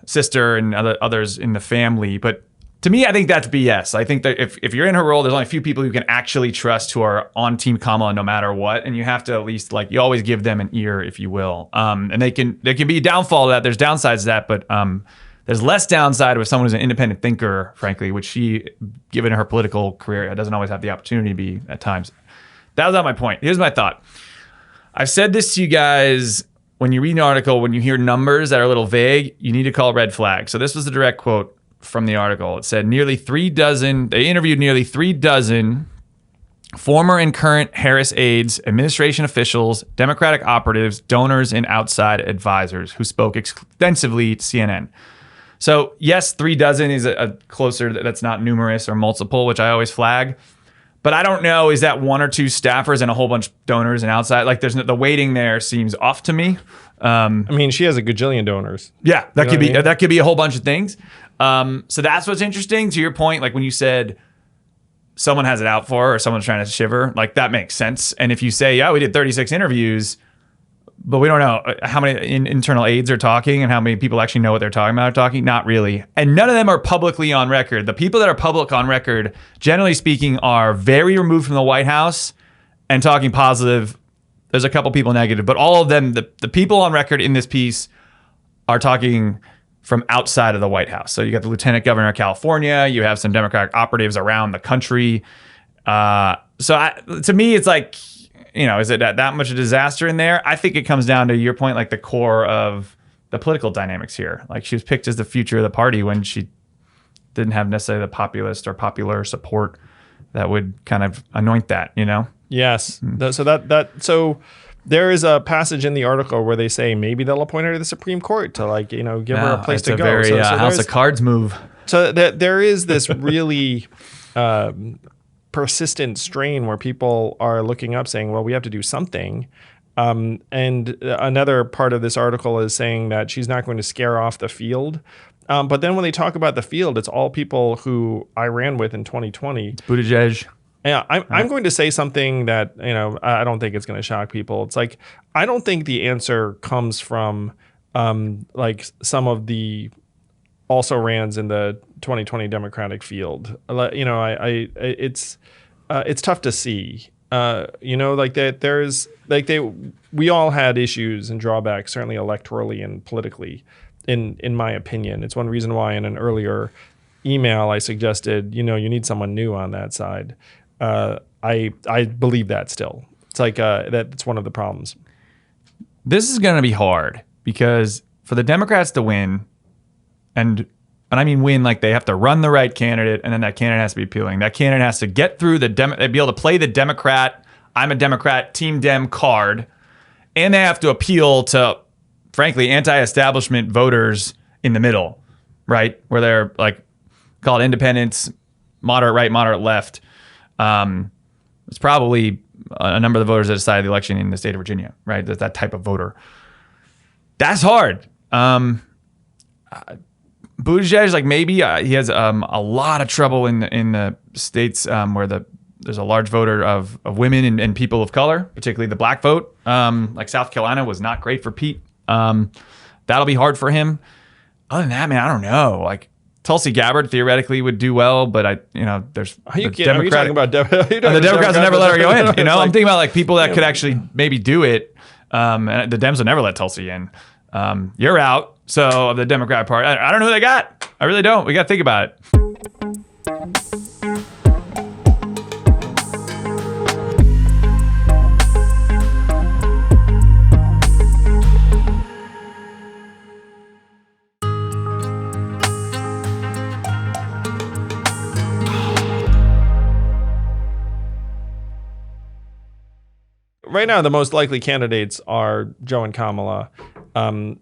sister and others in the family. But to me, I think that's BS. I think that if you're in her role, there's only a few people you can actually trust who are on Team Kamala no matter what, and you have to at least you always give them an ear, if you will. And there can be a downfall to that. There's downsides to that, but there's less downside with someone who's an independent thinker, frankly, which she, given her political career, doesn't always have the opportunity to be at times. That was not my point. Here's my thought. I've said this to you guys. When you read an article, when you hear numbers that are a little vague, you need to call red flag. So this was the direct quote from the article. It said they interviewed nearly 3 dozen former and current Harris aides, administration officials, Democratic operatives, donors, and outside advisors who spoke extensively to CNN. So yes, 3 dozen is a closer, that's not numerous or multiple, which I always flag. But I don't know, is that 1 or 2 staffers and a whole bunch of donors and outside? Like the weighting there seems off to me. I mean, she has a gajillion donors. Yeah, that could be a whole bunch of things. So that's what's interesting. To your point, like when you said someone has it out for her or someone's trying to shiver, like that makes sense. And if you say, yeah, we did 36 interviews, but we don't know how many internal aides are talking and how many people actually know what they're talking about are talking, not really. And none of them are publicly on record. The people that are public on record, generally speaking, are very removed from the White House and talking positive. There's a couple people negative, but all of them, the people on record in this piece are talking from outside of the White House. So you got the Lieutenant Governor of California, you have some Democratic operatives around the country. To me, it's like, is it that much a disaster in there? I think it comes down to your point, like the core of the political dynamics here. Like she was picked as the future of the party when she didn't have necessarily the populist or popular support that would kind of anoint that, Yes. So there is a passage in the article where they say maybe they'll appoint her to the Supreme Court to give her a place to go. It's a very House of Cards move. So there is this really persistent strain where people are looking up saying, well, we have to do something. And another part of this article is saying that she's not going to scare off the field. But then when they talk about the field, it's all people who I ran with in 2020. It's Buttigieg. Yeah, I'm going to say something that, I don't think it's going to shock people. It's like, I don't think the answer comes from some of the also rans in the 2020 Democratic field. It's tough to see. We all had issues and drawbacks, certainly electorally and politically, in my opinion. It's one reason why in an earlier email I suggested, you need someone new on that side. I believe that still. It's like that's one of the problems. This is going to be hard because for the Democrats to win, and I mean win like they have to run the right candidate, and then that candidate has to be appealing. That candidate has to get through be able to play the Democrat, I'm a Democrat, Team Dem card, and they have to appeal to, frankly, anti-establishment voters in the middle, right? Where they're called independents, moderate right, moderate left. It's probably a number of the voters that decided the election in the state of Virginia, right? That type of voter. That's hard. Buttigieg, like maybe he has a lot of trouble in the states where there's a large voter of women and people of color, particularly the black vote. Like South Carolina was not great for Pete. That'll be hard for him. Other than that, man, I don't know. Like Tulsi Gabbard theoretically would do well, but there's are you talking about the Democrats will never let her go in. You know, I'm thinking about like people that could actually maybe do it. And the Dems will never let Tulsi in. You're out. So of the Democrat Party, I don't know who they got. I really don't. We got to think about it. Right now, the most likely candidates are Joe and Kamala.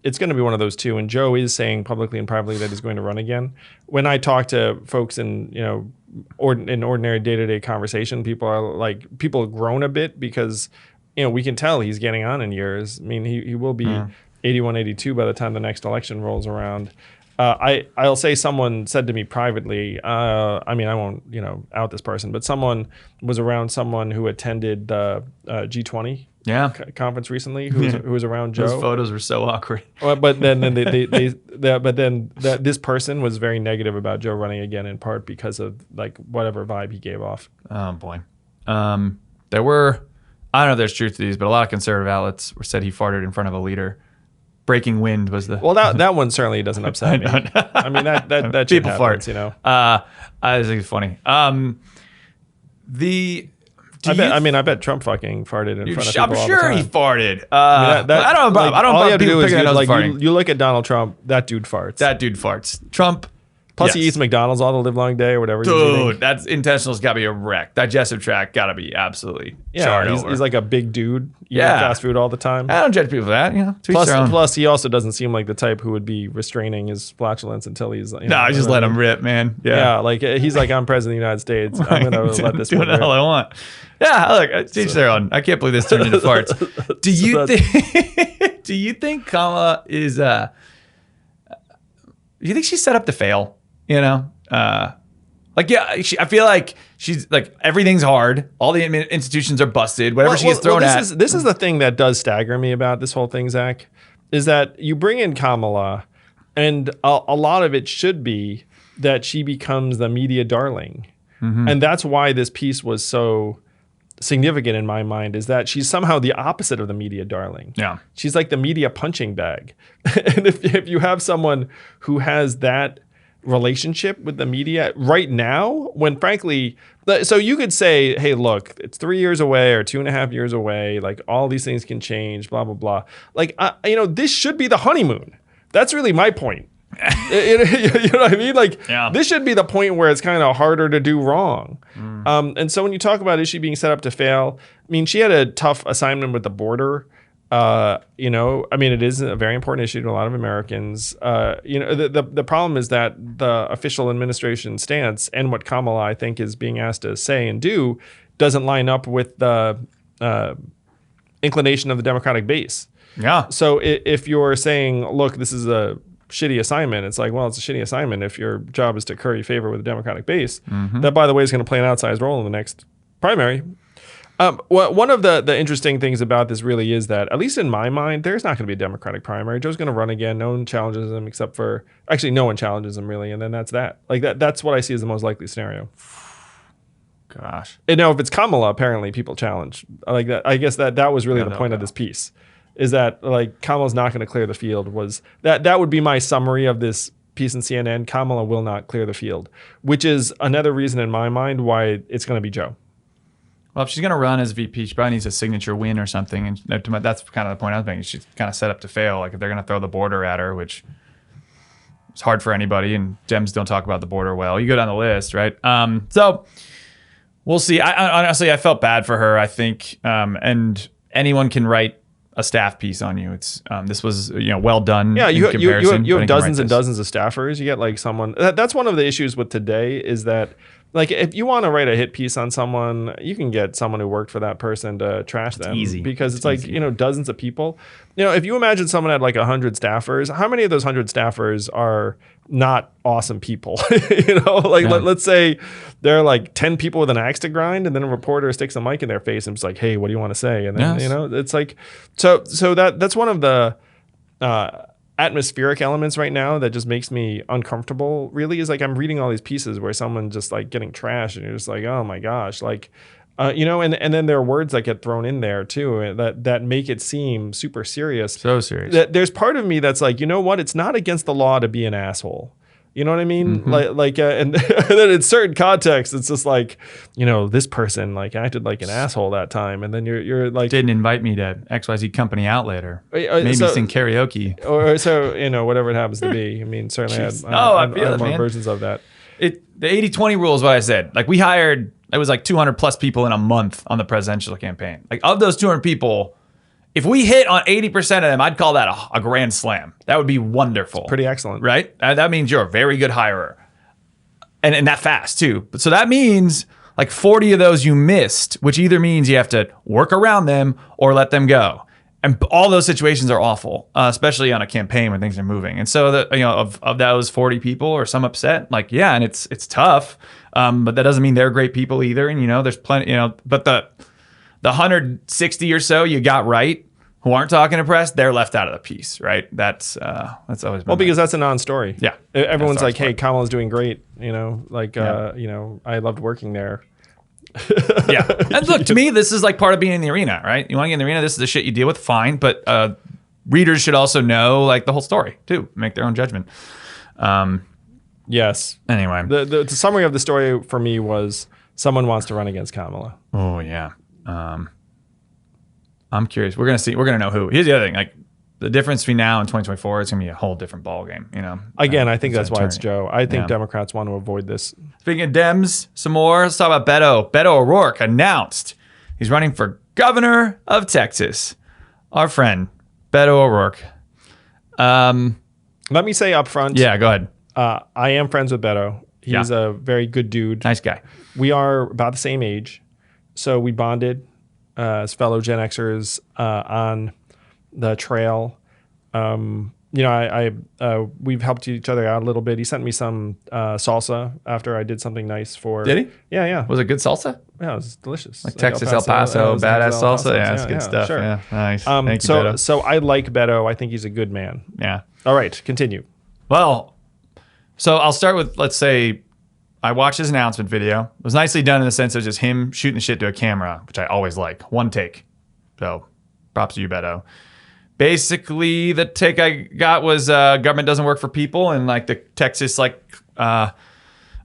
It's going to be one of those two, and Joe is saying publicly and privately that he's going to run again. When I talk to folks in in ordinary day-to-day conversation, people have grown a bit because we can tell he's getting on in years. I mean, he will be 81, 82 by the time the next election rolls around. I'll say someone said to me privately, I won't, out this person, but someone was around someone who attended the G20 conference recently who was around Joe. Those photos were so awkward. But then this person was very negative about Joe running again, in part because of like whatever vibe he gave off. Oh boy. There were, I don't know if there's truth to these, but a lot of conservative outlets said he farted in front of a leader. Breaking wind was the... Well, that one certainly doesn't upset me. I mean, that people happens, fart. I think it's funny. I bet Trump fucking farted in front of people I'm all the sure time. he farted. I don't know about all you have to do is farting. you look at Donald Trump, that dude farts. That dude farts. Trump... Plus, he eats McDonald's all the live long day or whatever. Dude, that's intentional's got to be a wreck. Digestive tract got to be absolutely charred over. He's like a big dude eating fast food all the time. I don't judge people for that. To each their own. Plus, he also doesn't seem like the type who would be restraining his flatulence until he's. No, just let him rip, man. Yeah, like he's like, I'm president of the United States. I'm gonna let this do one what the hell I want. Yeah, look, teach their own. I can't believe this turned into farts. Do you think Kamala is? Do you think she's set up to fail? I feel like she's like everything's hard. All the institutions are busted. Whatever she gets thrown at. This is the thing that does stagger me about this whole thing, Zach, is that you bring in Kamala, and a lot of it should be that she becomes the media darling, and that's why this piece was so significant in my mind. Is that she's somehow the opposite of the media darling. Yeah, she's like the media punching bag, and if you have someone who has that relationship with the media right now, when frankly, so you could say, hey, look, it's 3 years away or 2.5 years away, like all these things can change, blah blah blah, like this should be the honeymoon. That's really my point. You know what I mean? Like, this should be the point where it's kind of harder to do wrong. And so when you talk about is she being set up to fail, I mean, she had a tough assignment with the border. It is a very important issue to a lot of Americans. The problem is that the official administration stance and what Kamala, I think, is being asked to say and do doesn't line up with the inclination of the Democratic base. Yeah. So if you're saying, look, this is a shitty assignment, it's like, well, it's a shitty assignment if your job is to curry favor with the Democratic base. That, by the way, is going to play an outsized role in the next primary. One of the interesting things about this really is that, at least in my mind, there's not going to be a Democratic primary. Joe's going to run again. No one challenges him no one challenges him really. And then that's that. Like that's what I see as the most likely scenario. Gosh. And now if it's Kamala, apparently people challenge like that. I guess that was really the point of this piece, is that like Kamala's not going to clear the field. That would be my summary of this piece in CNN. Kamala will not clear the field, which is another reason in my mind why it's going to be Joe. Well, if she's going to run as VP, she probably needs a signature win or something. And that's kind of the point I was making. She's kind of set up to fail. Like if they're going to throw the border at her, which is hard for anybody, and Dems don't talk about the border well. You go down the list, right? So we'll see. I honestly felt bad for her, I think. And anyone can write a staff piece on you. It's this was well done. Yeah, you have dozens and dozens of staffers. You get like someone. That's one of the issues with today is that like if you want to write a hit piece on someone, you can get someone who worked for that person to trash them. easy. Because it's like, dozens of people. If you imagine someone had like 100 staffers, how many of those 100 staffers are not awesome people? Let's say there are like 10 people with an axe to grind, and then a reporter sticks a mic in their face and it's like, hey, what do you want to say? And then, it's like, so that's one of the atmospheric elements right now that just makes me uncomfortable, really, is like I'm reading all these pieces where someone just like getting trashed and you're just like, oh my gosh, like, and then there are words that get thrown in there too that make it seem super serious. So serious. There's part of me that's like, you know what? It's not against the law to be an asshole. You know what I mean? And then in certain contexts, it's just like, this person like acted like an asshole that time, and then you're like, didn't invite me to XYZ company outlet or made me sing karaoke or so whatever it happens to be. I mean, certainly I had more versions of that. The 80-20 rule is what I said. Like we hired, it was like 200 plus people in a month on the presidential campaign. Like of those 200 people, if we hit on 80% of them, I'd call that a grand slam. That would be wonderful. It's pretty excellent. Right? That means you're a very good hirer. And that fast too. So that means like 40 of those you missed, which either means you have to work around them or let them go. And all those situations are awful, especially on a campaign when things are moving. And so that, of those 40 people or some upset, like, yeah, and it's tough. But that doesn't mean they're great people either. And, there's plenty, but the 160 or so you got right who aren't talking to press, they're left out of the piece, right? That's always been because that's a non-story. Yeah. Everyone's like, hey, Kamala's doing great. I loved working there. Yeah. And look, to me, this is like part of being in the arena, right? You want to get in the arena, this is the shit you deal with, fine. But readers should also know like the whole story too, make their own judgment. Yes. Anyway. The summary of the story for me was someone wants to run against Kamala. Oh, yeah. I'm curious. We're going to see. We're going to know who. Here's the other thing. Like the difference between now and 2024, it's going to be a whole different ballgame. Again, I think that's why it's Joe. I think Democrats want to avoid this. Speaking of Dems, some more. Let's talk about Beto. Beto O'Rourke announced he's running for governor of Texas. Our friend, Beto O'Rourke. Let me say up front. Yeah, go ahead. I am friends with Beto. He's a very good dude. Nice guy. We are about the same age. So we bonded as fellow Gen Xers on the trail. We've helped each other out a little bit. He sent me some salsa after I did something nice for. Did he? Yeah. Was it good salsa? Yeah, it was delicious. Like Texas El Paso, badass salsa. Yeah, that's good stuff. Sure. Yeah, nice. Thank you, Beto. So I like Beto. I think he's a good man. Yeah. All right, continue. Well, so I'll start with, let's say, I watched his announcement video. It was nicely done in the sense of just him shooting the shit to a camera, which I always like. One take. So props to you, Beto. Basically, the take I got was government doesn't work for people, and like the Texas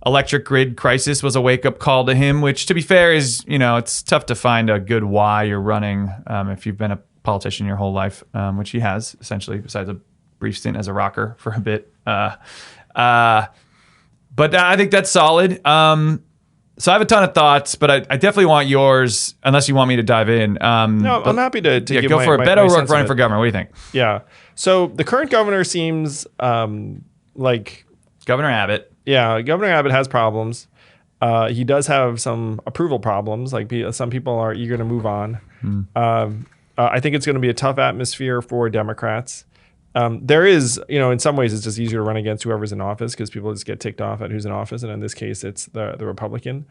electric grid crisis was a wake-up call to him, which, to be fair, is, it's tough to find a good why you're running if you've been a politician your whole life, which he has, essentially, besides a brief stint as a rocker for a bit. But I think that's solid. So I have a ton of thoughts, but I definitely want yours, unless you want me to dive in. No, I'm happy to give go for it. Beto O'Rourke running for governor. What do you think? Yeah. So the current governor seems like... Governor Abbott. Yeah, Governor Abbott has problems. He does have some approval problems. Like some people are eager to move on. I think it's going to be a tough atmosphere for Democrats. There is, in some ways, it's just easier to run against whoever's in office because people just get ticked off at who's in office. And in this case, it's the Republican.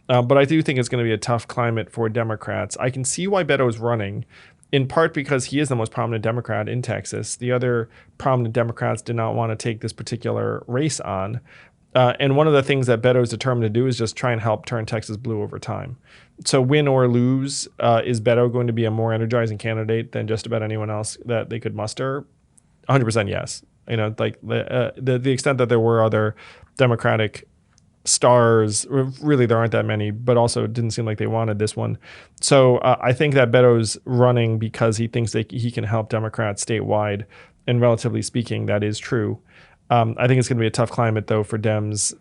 But I do think it's going to be a tough climate for Democrats. I can see why Beto is running, in part because he is the most prominent Democrat in Texas. The other prominent Democrats did not want to take this particular race on. And one of the things that Beto is determined to do is just try and help turn Texas blue over time. So win or lose, is Beto going to be a more energizing candidate than just about anyone else that they could muster? 100% yes. Like the extent that there were other Democratic stars, really there aren't that many, but also it didn't seem like they wanted this one. So I think that Beto's running because he thinks that he can help Democrats statewide, and relatively speaking, that is true. I think it's going to be a tough climate, though, for Dems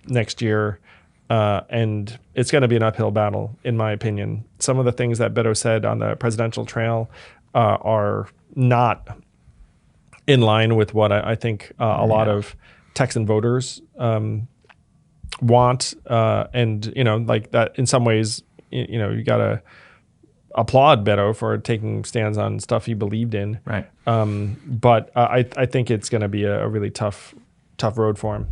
next year, and it's going to be an uphill battle, in my opinion. Some of the things that Beto said on the presidential trail are not in line with what I think a lot of Texan voters want, and like that in some ways, you gotta applaud Beto for taking stands on stuff he believed in. Right. But I think it's going to be a really tough road for him.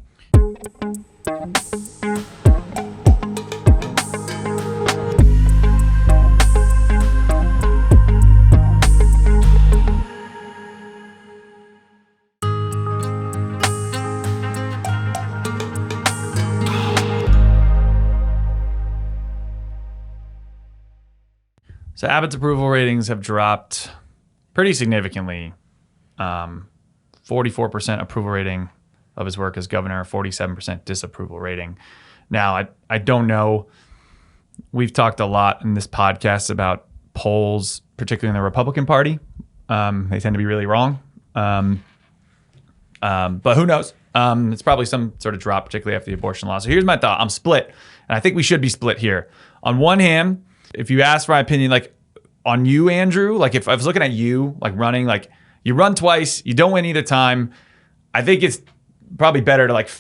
So Abbott's approval ratings have dropped pretty significantly. 44% approval rating of his work as governor, 47% disapproval rating. Now, I don't know. We've talked a lot in this podcast about polls, particularly in the Republican Party. They tend to be really wrong. But who knows? It's probably some sort of drop, particularly after the abortion law. So here's my thought. I'm split, and I think we should be split here. On one hand, if you ask for my opinion, like on you, Andrew, like if I was looking at you, like running, like you run twice, you don't win either time. I think it's probably better to like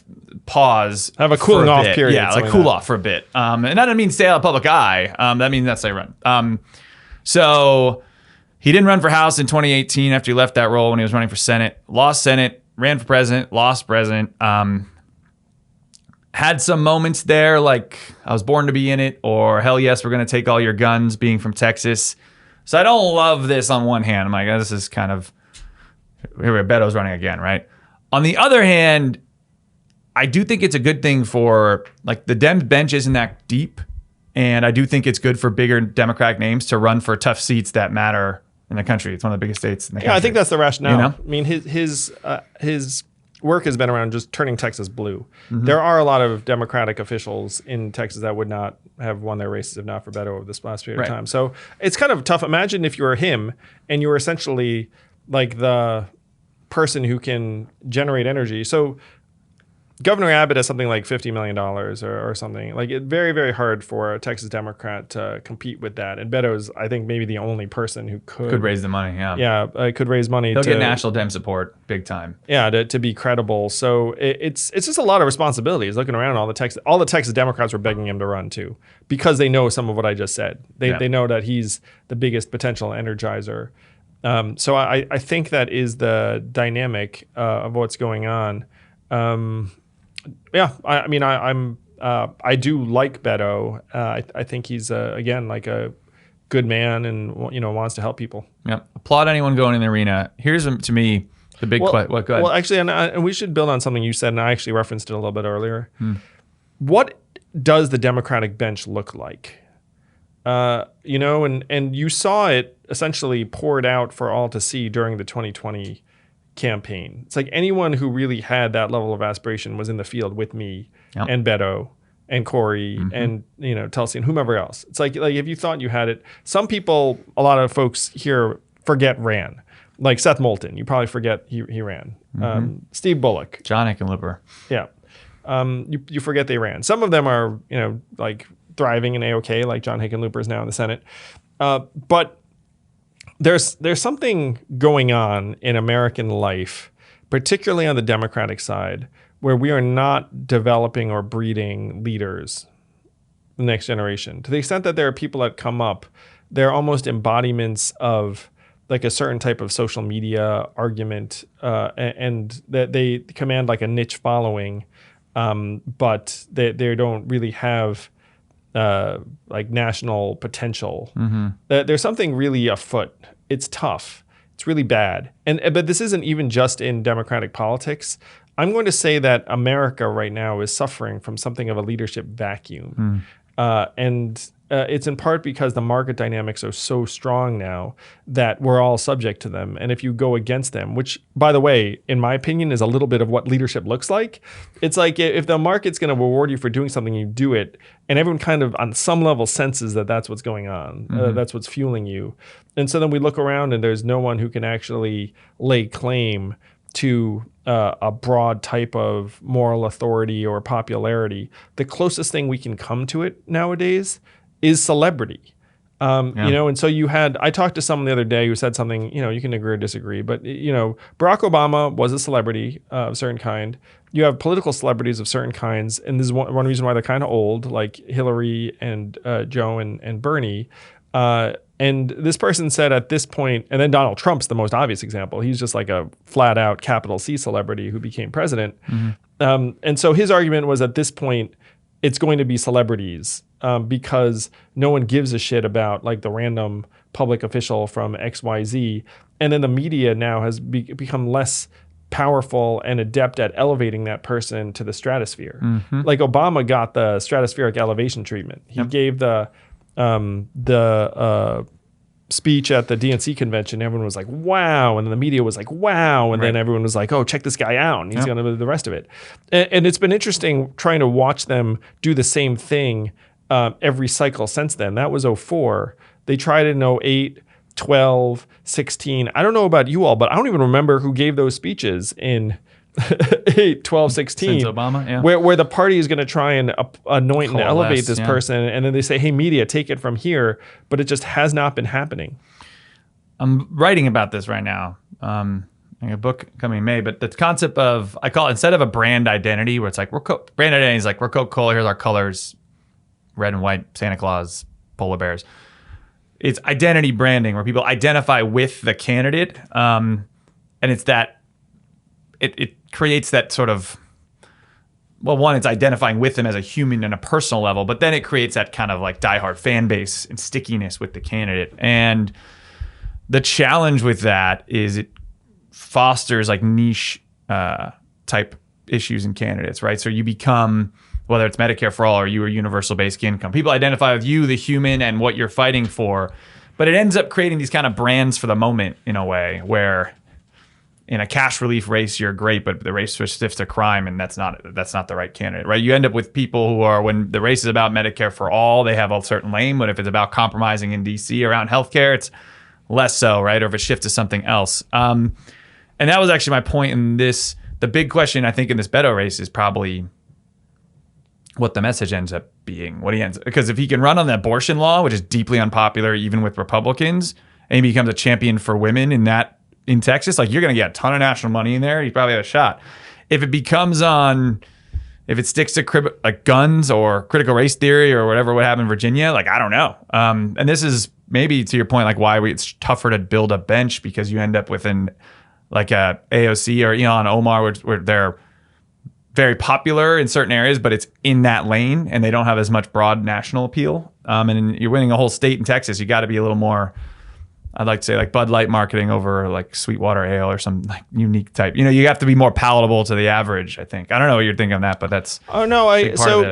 pause, have a cooling off bit. period. Yeah, like cool off for a bit. And that doesn't mean stay out of public eye. That means that's say run. So he didn't run for House in 2018 after he left that role when he was running for Senate. Lost Senate, ran for president, lost president. Had some moments there like I was born to be in it, or hell yes, we're going to take all your guns, being from Texas. So I don't love this on one hand. I'm like, this is kind of, here Beto's running again, right? On the other hand, I do think it's a good thing for, like, the Dem bench isn't that deep, and I do think it's good for bigger Democratic names to run for tough seats that matter in the country. It's one of the biggest states in the country. Yeah, I think that's the rationale. You know? I mean, his work has been around just turning Texas blue. Mm-hmm. There are a lot of Democratic officials in Texas that would not have won their races if not for Beto over this last period of time. So it's kind of tough. Imagine if you were him and you were essentially like the person who can generate energy. So Governor Abbott has something like $50 million or something. Like, it's very, very hard for a Texas Democrat to compete with that. And Beto's, I think, maybe the only person who could raise the money. Yeah. Yeah, could raise money. He'll get national Dem support big time. Yeah, to be credible. So it's just a lot of responsibilities. Looking around, all the Texas Democrats were begging him to run too, because they know some of what I just said. They know that he's the biggest potential energizer. So I think that is the dynamic of what's going on. Yeah, I do like Beto. I think he's again like a good man, and wants to help people. Yeah, applaud anyone going in the arena. Here's to me the big question. Go ahead. Well, actually, and we should build on something you said, and I actually referenced it a little bit earlier. What does the Democratic bench look like? And you saw it essentially poured out for all to see during the 2020 campaign. It's like anyone who really had that level of aspiration was in the field with me and Beto and Corey and Tulsi and whomever else. It's like if you thought you had it, some people, a lot of folks here forget ran. Like Seth Moulton, you probably forget he ran. Steve Bullock, John Hickenlooper. Yeah, you forget they ran. Some of them are like thriving and A-OK, like John Hickenlooper is now in the Senate, but there's something going on in American life, particularly on the Democratic side, where we are not developing or breeding leaders, the next generation. To the extent that there are people that come up, they're almost embodiments of like a certain type of social media argument, and that they command like a niche following, but they don't really have like national potential. There's something really afoot. It's tough. It's really bad. But this isn't even just in Democratic politics. I'm going to say that America right now is suffering from something of a leadership vacuum. And it's in part because the market dynamics are so strong now that we're all subject to them. And if you go against them, which, by the way, in my opinion, is a little bit of what leadership looks like. It's like if the market's going to reward you for doing something, you do it. And everyone kind of on some level senses that that's what's going on. That's what's fueling you. And so then we look around and there's no one who can actually lay claim to a broad type of moral authority or popularity. The closest thing we can come to it nowadays is celebrity. And so I talked to someone the other day who said something, you can agree or disagree, but, Barack Obama was a celebrity of a certain kind. You have political celebrities of certain kinds. And this is one reason why they're kind of old, like Hillary and Joe and Bernie. And this person said at this point, and then Donald Trump's the most obvious example. He's just like a flat out capital C celebrity who became president. And so his argument was at this point, it's going to be celebrities because no one gives a shit about like the random public official from XYZ. And then the media now has become less powerful and adept at elevating that person to the stratosphere. Like Obama got the stratospheric elevation treatment. He gave the speech at the DNC convention. Everyone was like, wow. And then the media was like, wow. And then everyone was like, oh, check this guy out. And he's going to do the rest of it. And it's been interesting trying to watch them do the same thing every cycle since then. That was 2004. They tried it in 2008, 12, 16. I don't know about you all, but I don't even remember who gave those speeches in 8, 12, 16. Since Obama, where the party is going to try and anoint and elevate this person. And then they say, hey, media, take it from here. But it just has not been happening. I'm writing about this right now. I have a book coming in May, but the concept of, I call it, instead of a brand identity, where it's like, brand identity is like, we're Coca-Cola, here's our colors, red and white, Santa Claus, polar bears. It's identity branding, where people identify with the candidate. And it's that, it creates that sort of, well, one, it's identifying with them as a human on a personal level, but then it creates that kind of like diehard fan base and stickiness with the candidate. And the challenge with that is it fosters like niche type issues in candidates, right? So you become, whether it's Medicare for all or you are universal basic income, people identify with you, the human, and what you're fighting for. But it ends up creating these kind of brands for the moment in a way where in a cash relief race, you're great, but the race shifts to crime, and that's not the right candidate, right? You end up with people who are, when the race is about Medicare for all, they have a certain lane, but if it's about compromising in DC around healthcare, it's less so, right? Or if it shifts to something else. And that was actually my point in this. The big question, I think, in this Beto race is probably what the message ends up being, because if he can run on the abortion law, which is deeply unpopular even with Republicans, and he becomes a champion for women in Texas, like you're going to get a ton of national money in there. You probably have a shot. If it sticks to like guns or critical race theory or whatever would happen in Virginia, like, I don't know. And this is maybe to your point, like why it's tougher to build a bench, because you end up with like a AOC or Ilhan Omar, where they're very popular in certain areas, but it's in that lane and they don't have as much broad national appeal. And you're winning a whole state in Texas. You got to be a little more, I'd like to say, like Bud Light marketing over like Sweetwater Ale or some like unique type. You have to be more palatable to the average, I think. I don't know what you're thinking on that, but that's I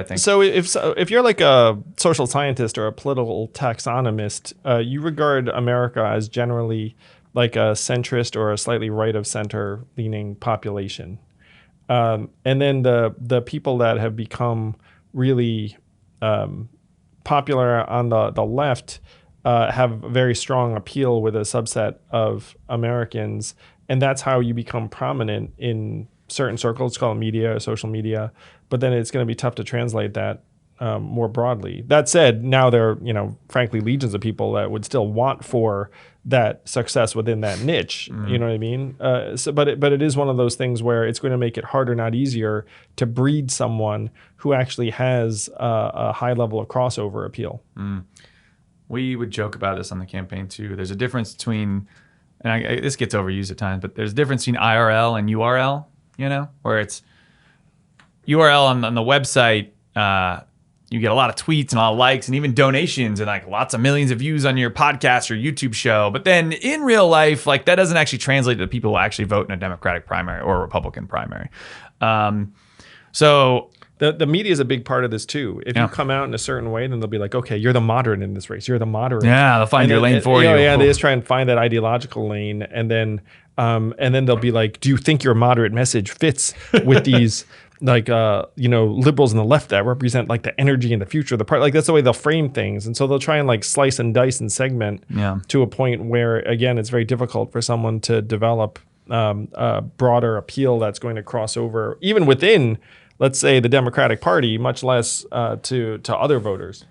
think. So if you're like a social scientist or a political taxonomist, you regard America as generally like a centrist or a slightly right of center leaning population. And then the people that have become really popular on the left have very strong appeal with a subset of Americans, and that's how you become prominent in certain circles. It's called media or social media, but then it's going to be tough to translate that more broadly. That said, now there are, frankly, legions of people that would still want for that success within that niche. You know what I mean? But it is one of those things where it's going to make it harder, not easier, to breed someone who actually has a high level of crossover appeal. We would joke about this on the campaign too. There's a difference between, and this gets overused at times, but there's a difference between IRL and URL, where it's URL on the website, you get a lot of tweets and a lot of likes and even donations and like lots of millions of views on your podcast or YouTube show. But then in real life, like that doesn't actually translate to the people who actually vote in a Democratic primary or a Republican primary. So the media is a big part of this too. If you come out in a certain way, then they'll be like, okay, you're the moderate in this race. You're the moderate. Yeah, they'll find your lane for you. Yeah, they just try and find that ideological lane, and then they'll be like, do you think your moderate message fits with these like liberals on the left that represent like the energy and the future of the party? Like that's the way they'll frame things, and so they'll try and like slice and dice and segment to a point where again it's very difficult for someone to develop a broader appeal that's going to cross over even within, let's say, the Democratic Party, much less to other voters.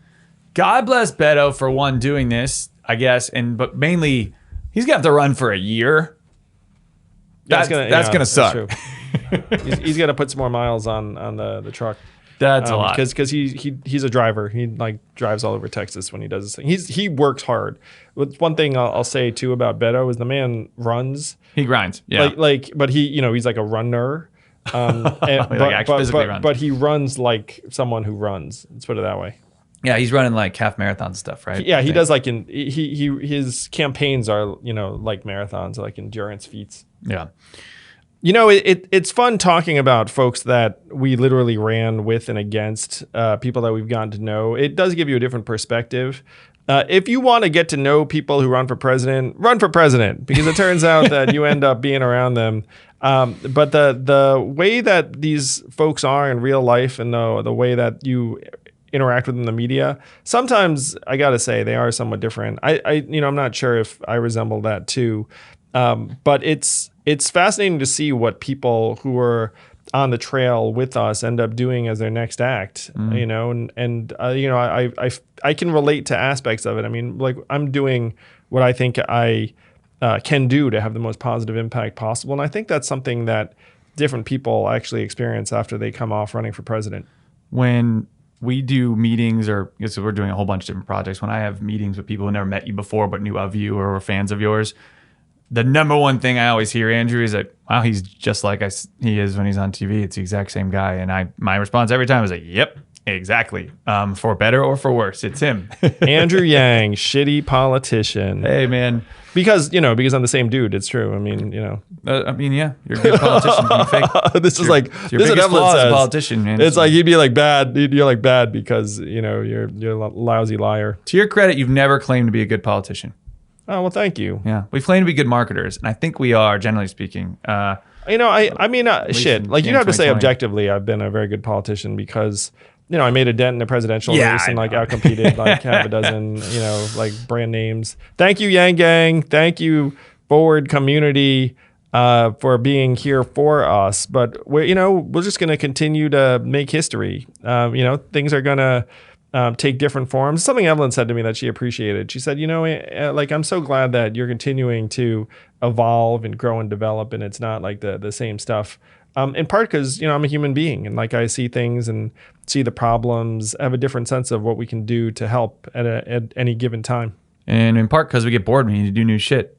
God bless Beto for one doing this, I guess, but mainly he's gonna have to run for a year. That's gonna suck. He's got to put some more miles on the truck. That's a lot because he's a driver. He like drives all over Texas when he does this thing. He works hard. One thing I'll say too about Beto is the man runs. He grinds. Yeah. But he's like a runner. Physically runs. But he runs like someone who runs. Let's put it that way. Yeah, he's running like half marathon stuff, right? Yeah, he does like his campaigns are like marathons, like endurance feats. Yeah. It's fun talking about folks that we literally ran with and against, people that we've gotten to know. It does give you a different perspective. If you want to get to know people who run for president, because it turns out that you end up being around them. But the way that these folks are in real life and the way that you interact with them in the media, sometimes I got to say they are somewhat different. I'm not sure if I resemble that too. But it's fascinating to see what people who are on the trail with us end up doing as their next act, I can relate to aspects of it. I mean, like I'm doing what I think I can do to have the most positive impact possible. And I think that's something that different people actually experience after they come off running for president. When we do meetings, or so we're doing a whole bunch of different projects, when I have meetings with people who never met you before but knew of you or were fans of yours, the number one thing I always hear, Andrew, is that, wow, he's just like he is when he's on TV. It's the exact same guy. And my response every time is like, yep, exactly. For better or for worse, it's him. Andrew Yang, shitty politician. Hey, man. Because I'm the same dude. It's true. I mean, yeah, you're a good politician. You fake. This is like, your this is biggest flaw as a says. politician, man. It's like you'd be like bad. You're like bad because, you're a lousy liar. To your credit, you've never claimed to be a good politician. Oh, well, thank you. Yeah. We claim to be good marketers, and I think we are, generally speaking. Shit. Like, you have to say objectively, I've been a very good politician because, I made a dent in the presidential race and, like, outcompeted, like, half a dozen, like, brand names. Thank you, Yang Gang. Thank you, Forward Community, for being here for us. But, we're just going to continue to make history. Things are going to take different forms. Something Evelyn said to me that she appreciated. She said, I'm so glad that you're continuing to evolve and grow and develop, and it's not like the same stuff. In part because, I'm a human being, and like I see things and see the problems, have a different sense of what we can do to help at any given time. And in part because we get bored, we need to do new shit,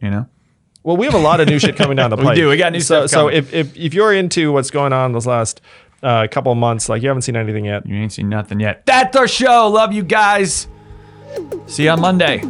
Well, we have a lot of new shit coming down the pipe. We do. We got new stuff coming. So if you're into what's going on those last couple of months, like you haven't seen anything yet. You ain't seen nothing yet. That's our show. Love you guys. See you on Monday.